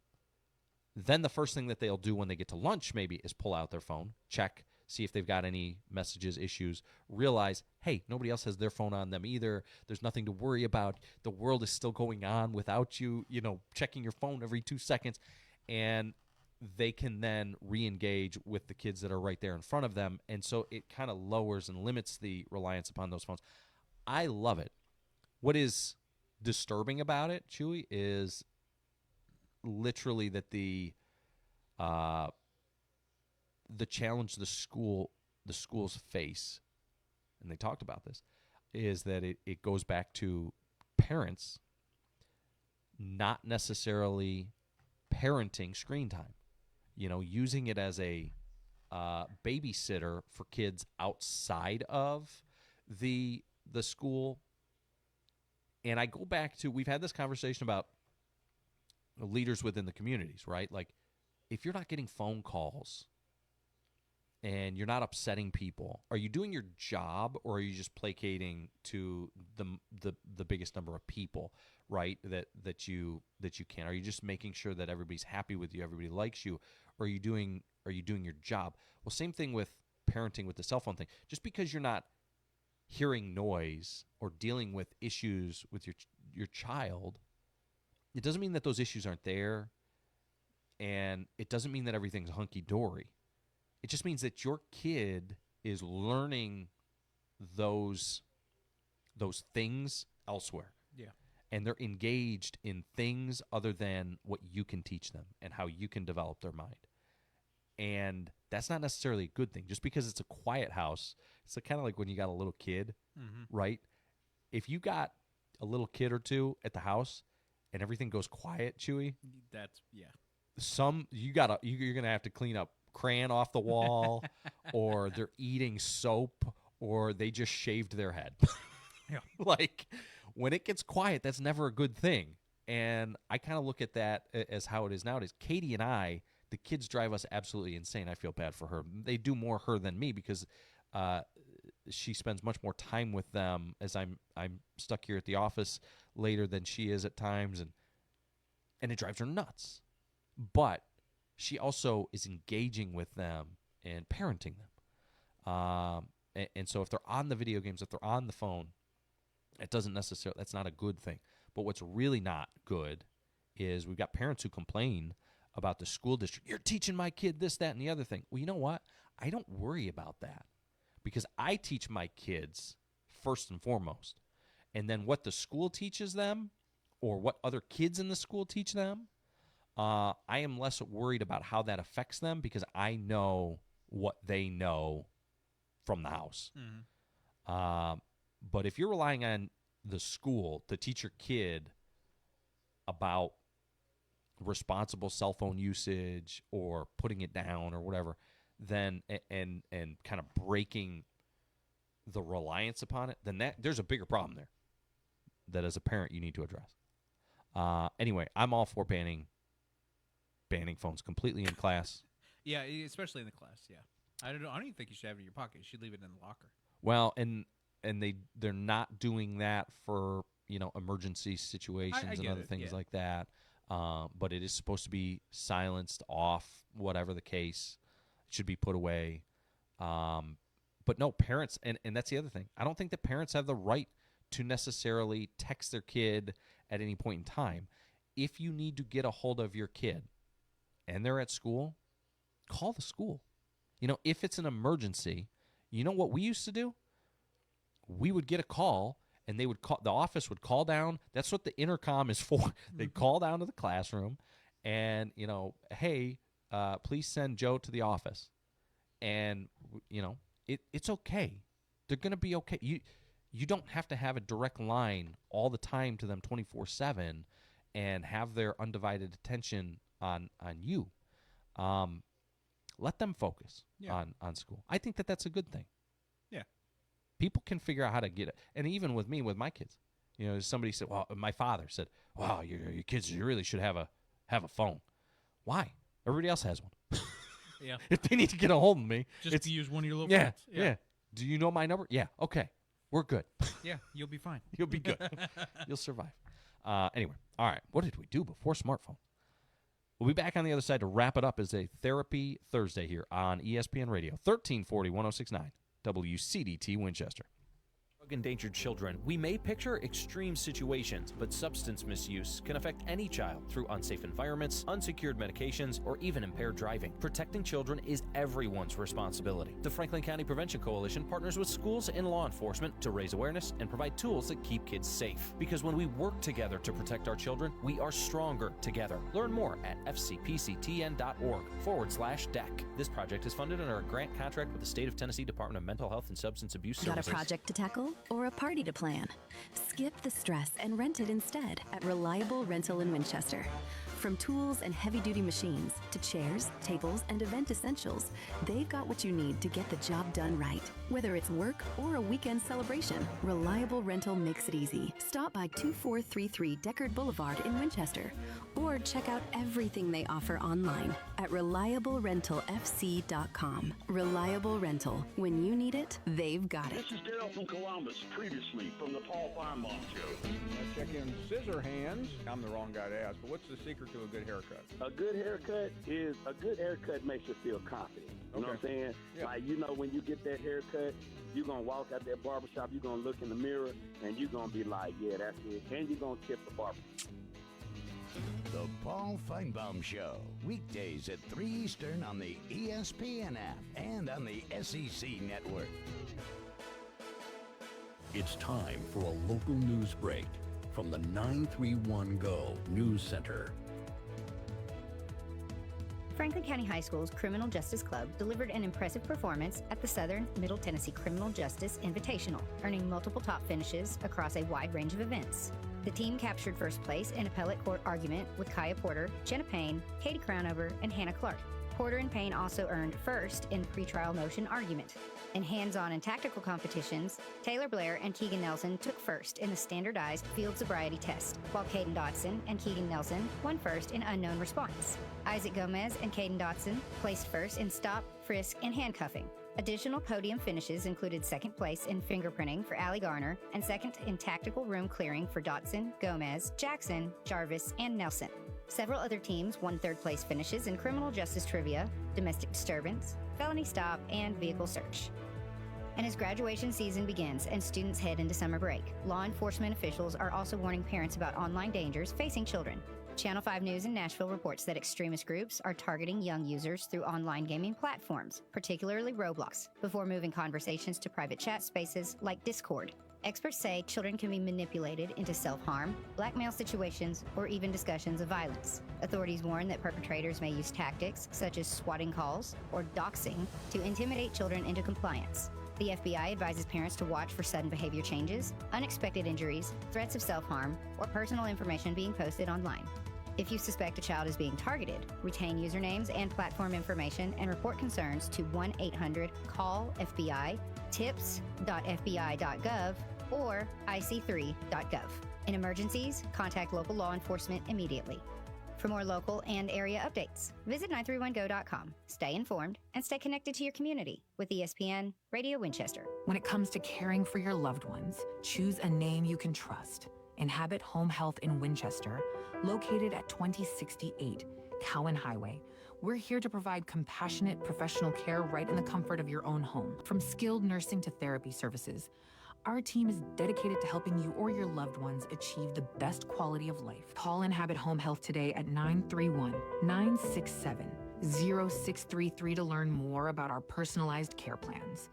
Then the first thing that they'll do when they get to lunch maybe is pull out their phone, check, see if they've got any messages, issues, realize, hey, nobody else has their phone on them either. There's nothing to worry about. The world is still going on without you, checking your phone every 2 seconds. And they can then re-engage with the kids that are right there in front of them. And so it kind of lowers and limits the reliance upon those phones. I love it. What is disturbing about it, Chewy, is literally that the challenge the schools face, and they talked about this, is that it goes back to parents not necessarily parenting screen time, using it as a babysitter for kids outside of the school. And I go back to, we've had this conversation about leaders within the communities, right? Like, if you're not getting phone calls and you're not upsetting people, are you doing your job, or are you just placating to the biggest number of people, right? That you can. Are you just making sure that everybody's happy with you, everybody likes you, or are you doing your job? Well, same thing with parenting with the cell phone thing. Just because you're not hearing noise or dealing with issues with your child, it doesn't mean that those issues aren't there, and it doesn't mean that everything's hunky-dory. It just means that your kid is learning those things elsewhere. Yeah. And they're engaged in things other than what you can teach them and how you can develop their mind. And that's not necessarily a good thing. Just because it's a quiet house, it's kind of like when you got a little kid, right? If you got a little kid or two at the house and everything goes quiet, Chewy, That's, yeah. you're gonna have to clean up crayon off the wall, or they're eating soap, or they just shaved their head. Yeah. Like, when it gets quiet, that's never a good thing. And I kind of look at that as how it is nowadays. Katie and I, the kids drive us absolutely insane. I feel bad for her. They do more her than me because she spends much more time with them, as I'm stuck here at the office later than she is at times, and it drives her nuts. But she also is engaging with them and parenting them. And so if they're on the video games, if they're on the phone, that's not a good thing. But what's really not good is we've got parents who complain about the school district. You're teaching my kid this, that, and the other thing. Well, you know what? I don't worry about that, because I teach my kids first and foremost. And then what the school teaches them, or what other kids in the school teach them, I am less worried about how that affects them, because I know what they know from the house. But if you're relying on the school to teach your kid about responsible cell phone usage or putting it down or whatever, then and kind of breaking the reliance upon it, then there's a bigger problem there that as a parent you need to address. Anyway, I'm all for banning phones completely in class. Yeah, especially in the class. Yeah, I don't even think you should have it in your pocket. You should leave it in the locker. Well, and they're not doing that for emergency situations and other things like that. But it is supposed to be silenced, off, whatever the case. It should be put away. But no, parents, and that's the other thing. I don't think that parents have the right to necessarily text their kid at any point in time. If you need to get a hold of your kid and they're at school, call the school. If it's an emergency, you know what we used to do? We would get a call, and they would call, the office would call down. That's what the intercom is for. They'd call down to the classroom and, hey, please send Joe to the office. And, it's okay. They're going to be okay. You don't have to have a direct line all the time to them 24/7 and have their undivided attention on you. Let them focus on school. I think that that's a good thing. Yeah. People can figure out how to get it. And even with me, with my kids, somebody said, well, my father said, wow, your kids, you really should have a phone. Why? Everybody else has one. Yeah. If they need to get a hold of me. Just to use one of your little yeah, phones. Yeah. Do you know my number? Yeah. Okay. We're good. Yeah, you'll be fine. You'll be good. You'll survive. Anyway, all right. What did we do before smartphone? We'll be back on the other side to wrap it up as a Therapy Thursday here on ESPN Radio, 1340 1069 WCDT Winchester. Drug-endangered children, we may picture extreme situations, but substance misuse can affect any child through unsafe environments, unsecured medications, or even impaired driving. Protecting children is everyone's responsibility. The Franklin County Prevention Coalition partners with schools and law enforcement to raise awareness and provide tools that keep kids safe. Because when we work together to protect our children, we are stronger together. Learn more at fcpctn.org/DEC. This project is funded under a grant contract with the State of Tennessee Department of Mental Health and Substance Abuse Got Services. a project to tackle or a party to plan? Skip the stress and rent it instead at Reliable Rental in Winchester. From tools and heavy-duty machines to chairs, tables, and event essentials, they've got what you need to get the job done right. Whether it's work or a weekend celebration, Reliable Rental makes it easy. Stop by 2433 Deckard Boulevard in Winchester or check out everything they offer online at reliablerentalfc.com. Reliable Rental. When you need it, they've got it. This is Daryl from Columbus, previously from the Paul Feinbaum Show. Check in scissor hands. I'm the wrong guy to ask, but what's the secret to a good haircut? A good haircut makes you feel confident. You know what I'm saying? Yeah. Like, when you get that haircut, you're going to walk out that barbershop, you're going to look in the mirror, and you're going to be like, yeah, that's it. And you're going to tip the barber. The Paul Feinbaum Show, weekdays at 3 Eastern on the ESPN app and on the SEC network. It's time for a local news break from the 931 Go News Center. Franklin County High School's Criminal Justice Club delivered an impressive performance at the Southern Middle Tennessee Criminal Justice Invitational, earning multiple top finishes across a wide range of events. The team captured first place in appellate court argument with Kaya Porter, Jenna Payne, Katie Crownover, and Hannah Clark. Porter and Payne also earned first in pretrial motion argument. In hands-on and tactical competitions, Taylor Blair and Keegan Nelson took first in the standardized field sobriety test, while Caden Dotson and Keegan Nelson won first in unknown response. Isaac Gomez and Caden Dotson placed first in stop, frisk, and handcuffing. Additional podium finishes included second place in fingerprinting for Allie Garner and second in tactical room clearing for Dotson, Gomez, Jackson, Jarvis, and Nelson. Several other teams won third place finishes in criminal justice trivia, domestic disturbance, felony stop, and vehicle search. And as graduation season begins and students head into summer break, law enforcement officials are also warning parents about online dangers facing children. Channel 5 News in Nashville reports that extremist groups are targeting young users through online gaming platforms, particularly Roblox, before moving conversations to private chat spaces like Discord. Experts say children can be manipulated into self-harm, blackmail situations, or even discussions of violence. Authorities warn that perpetrators may use tactics such as swatting calls or doxing to intimidate children into compliance. The FBI advises parents to watch for sudden behavior changes, unexpected injuries, threats of self-harm, or personal information being posted online. If you suspect a child is being targeted, retain usernames and platform information and report concerns to 1-800-CALL-FBI, tips.fbi.gov, or ic3.gov. In emergencies, contact local law enforcement immediately. For more local and area updates, visit 931go.com. Stay informed and stay connected to your community with ESPN Radio Winchester. When it comes to caring for your loved ones, choose a name you can trust. Inhabit Home Health in Winchester, located at 2068 Cowan Highway. We're here to provide compassionate professional care right in the comfort of your own home. From skilled nursing to therapy services, our team is dedicated to helping you or your loved ones achieve the best quality of life. Call Inhabit Home Health today at 931-967-0633 to learn more about our personalized care plans.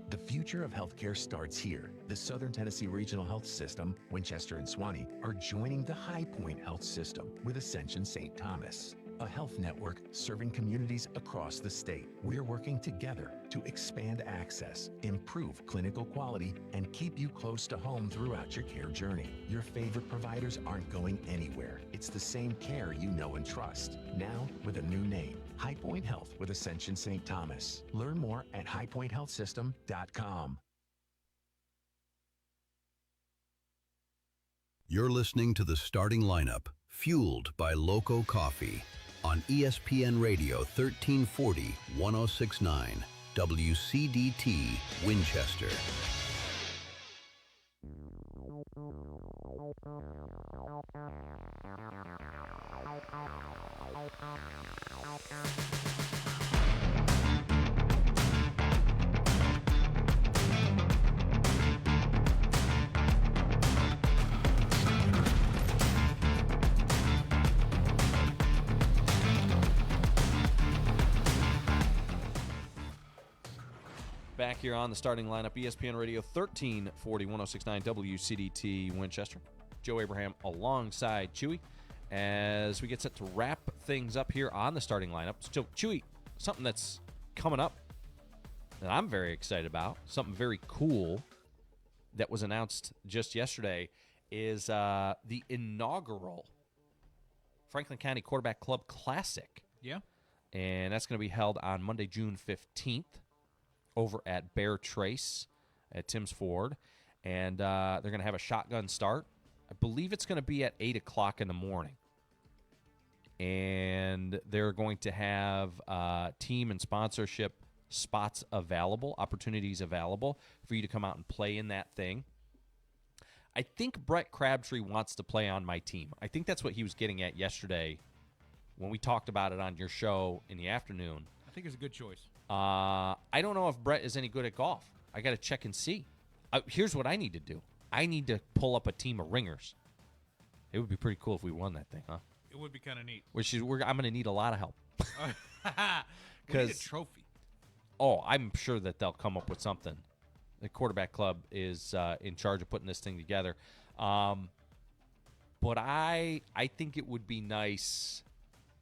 The future of healthcare starts here. The Southern Tennessee Regional Health System, Winchester and Swanee, are joining the High Point Health System with Ascension St. Thomas, a health network serving communities across the state. We're working together to expand access, improve clinical quality, and keep you close to home throughout your care journey. Your favorite providers aren't going anywhere. It's the same care you know and trust, now with a new name. High Point Health with Ascension St. Thomas. Learn more at highpointhealthsystem.com. You're listening to the starting lineup, fueled by Loco Coffee, on ESPN Radio 1340 1069 WCDT Winchester. Back here on the starting lineup, ESPN Radio 1340 1069 WCDT Winchester. Joe Abraham alongside Chewy as we get set to wrap things up here on the starting lineup. So, Chewy, something that's coming up that I'm very excited about, something very cool that was announced just yesterday is the inaugural Franklin County Quarterback Club Classic. Yeah. And that's going to be held on Monday, June 15th. Over at Bear Trace at Tim's Ford. And they're going to have a shotgun start. I believe it's going to be at 8 o'clock in the morning. And they're going to have team and sponsorship spots available, opportunities available for you to come out and play in that thing. I think Brett Crabtree wants to play on my team. I think that's what he was getting at yesterday when we talked about it on your show in the afternoon. I think it's a good choice. I don't know if Brett is any good at golf. I got to check and see. Here's what I need to do. I need to pull up a team of ringers. It would be pretty cool if we won that thing, huh? It would be kind of neat. I'm going to need a lot of help. We need a trophy. Oh, I'm sure that they'll come up with something. The quarterback club is in charge of putting this thing together. But I think it would be nice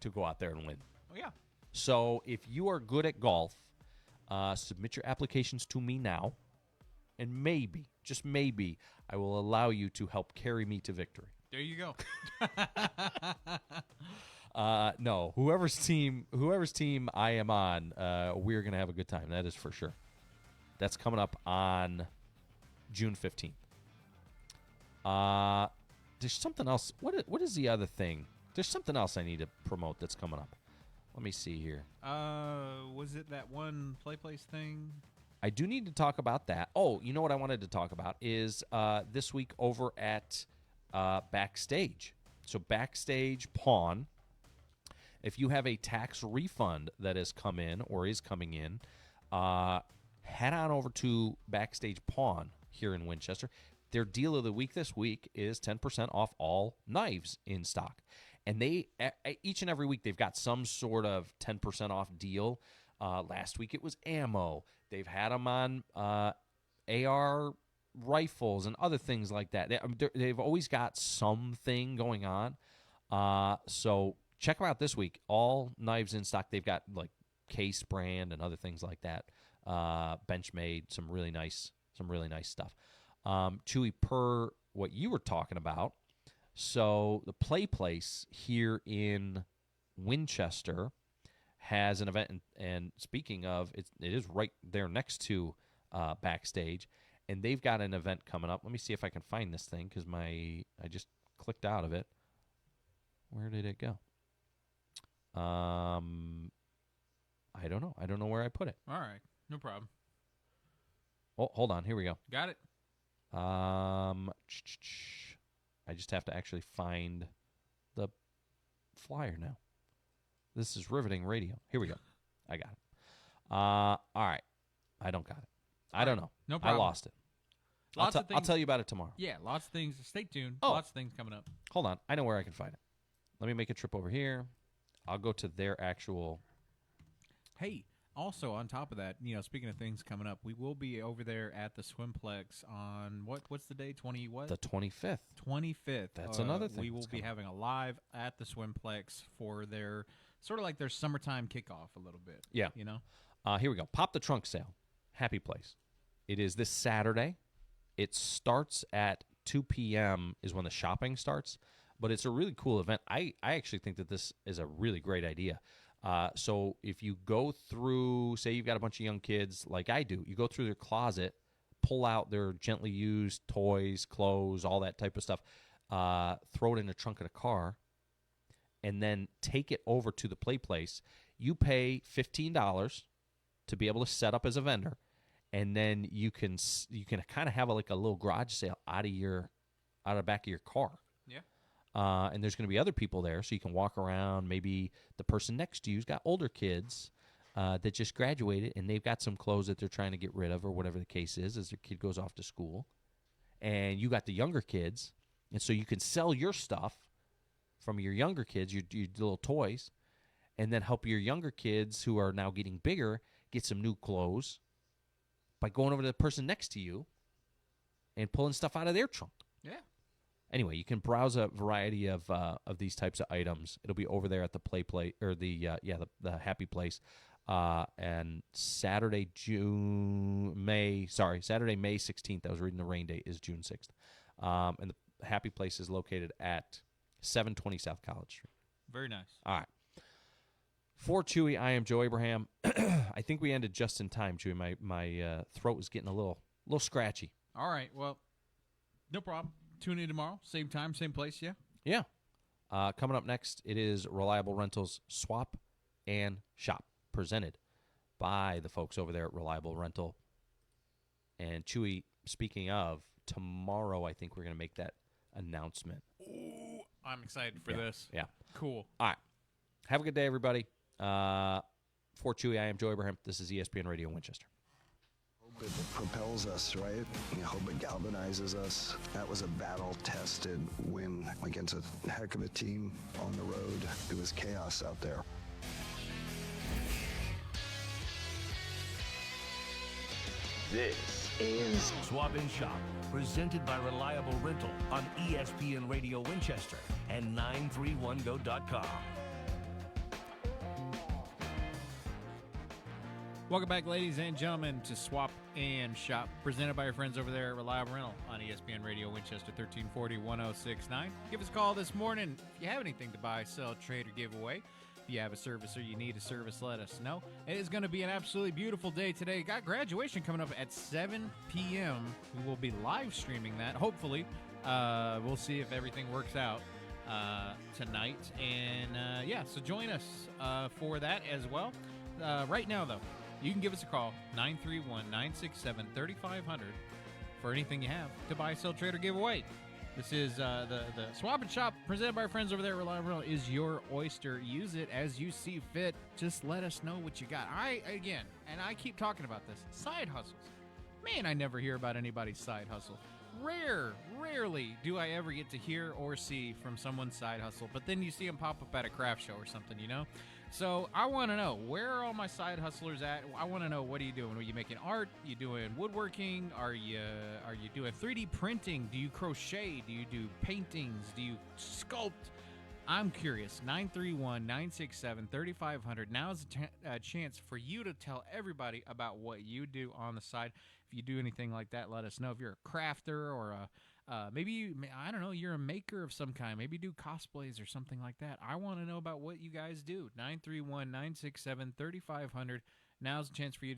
to go out there and win. Oh, yeah. So if you are good at golf, submit your applications to me now, and maybe, just maybe, I will allow you to help carry me to victory. There you go. No, whoever's team I am on, we're going to have a good time. That is for sure. That's coming up on June 15th. There's something else. What is the other thing? There's something else I need to promote that's coming up. Let me see here. Was it that one place thing? I do need to talk about that. Oh, you know what I wanted to talk about is this week over at Backstage. So Backstage Pawn, if you have a tax refund that has come in or is coming in, head on over to Backstage Pawn here in Winchester. Their deal of the week this week is 10% off all knives in stock. And they each and every week they've got some sort of 10% off deal. Last week it was ammo. They've had them on AR rifles and other things like that. They've always got something going on. So check them out this week. All knives in stock. They've got like Case brand and other things like that. Benchmade, some really nice stuff. Chewy, per what you were talking about. So the Play Place here in Winchester has an event, and speaking of, it is right there next to Backstage, and they've got an event coming up. Let me see if I can find this thing because I just clicked out of it. Where did it go? I don't know. I don't know where I put it. All right, no problem. Oh, hold on. Here we go. Got it. I just have to actually find the flyer now. This is riveting radio. Here we go. I got it. All right. I don't got it. I don't know. No problem. I lost it. Lots of things. I'll tell you about it tomorrow. Yeah, lots of things. Stay tuned. Oh. Lots of things coming up. Hold on. I know where I can find it. Let me make a trip over here. I'll go to their actual. Hey, also on top of that, speaking of things coming up, we will be over there at the Swimplex on what's the day? 20 what? The 25th. 25th. That's another thing. We will be having a live at the Swimplex for their sort of like their summertime kickoff a little bit. Yeah. Here we go. Pop the Trunk Sale. Happy Place. It is this Saturday. It starts at 2 p.m. is when the shopping starts, but it's a really cool event. I actually think that this is a really great idea. So if you go through, say you've got a bunch of young kids like I do, you go through their closet, pull out their gently used toys, clothes, all that type of stuff, throw it in the trunk of the car, and then take it over to the Play Place. You pay $15 to be able to set up as a vendor, and then you can kind of have a little garage sale out of your out of the back of your car. Yeah. And there's going to be other people there, so you can walk around. Maybe the person next to you's got older kids that just graduated, and they've got some clothes that they're trying to get rid of or whatever the case is as their kid goes off to school. And you got the younger kids, and so you can sell your stuff from your younger kids, your little toys, and then help your younger kids who are now getting bigger get some new clothes by going over to the person next to you and pulling stuff out of their trunk. Yeah. Anyway, you can browse a variety of these types of items. It'll be over there at the the Happy Place, and Saturday, May 16th. I was reading the rain date is June 6th, and the Happy Place is located at 720 South College Street. Very nice. All right. For Chewy, I am Joe Abraham. I think we ended just in time, Chewy. My throat was getting a little scratchy. All right. Well, no problem. Tune in tomorrow. Same time, same place, yeah? Yeah. Coming up next, it is Reliable Rentals Swap and Shop, presented by the folks over there at Reliable Rental. And Chewy, speaking of, tomorrow I think we're going to make that announcement. Ooh, I'm excited for this. Yeah. Cool. All right. Have a good day, everybody. For Chewy, I am Joe Abraham. This is ESPN Radio Winchester. Hope it propels us, right? I hope it galvanizes us. That was a battle-tested win against a heck of a team on the road. It was chaos out there. This is Swap and Shop, presented by Reliable Rental on ESPN Radio Winchester and 931go.com. Welcome back, ladies and gentlemen, to Swap and Shop, presented by our friends over there at Reliable Rental on ESPN Radio Winchester, 1340-1069. Give us a call this morning if you have anything to buy, sell, trade, or give away. If you have a service or you need a service, let us know. It is going to be an absolutely beautiful day today. Got graduation coming up at 7 p.m. We will be live streaming that, hopefully. We'll see if everything works out tonight. And, so join us for that as well. Right now, though, you can give us a call, 931-967-3500, for anything you have to buy, sell, trade, or give away. This is the Swap and Shop presented by our friends over there at Reliable Rental is your oyster. Use it as you see fit. Just let us know what you got. I keep talking about this, side hustles. Man, I never hear about anybody's side hustle. Rarely do I ever get to hear or see from someone's side hustle, but then you see them pop up at a craft show or something, you know? So I want to know, where are all my side hustlers at? I want to know, what are you doing? Are you making art? You doing woodworking? Are you doing 3D printing? Do you crochet? Do you do paintings? Do you sculpt? I'm curious. 931-967-3500. Now is a chance for you to tell everybody about what you do on the side. If you do anything like that, let us know. If you're a crafter or maybe, I don't know, you're a maker of some kind. Maybe do cosplays or something like that. I want to know about what you guys do. 931-967-3500. Now's a chance for you to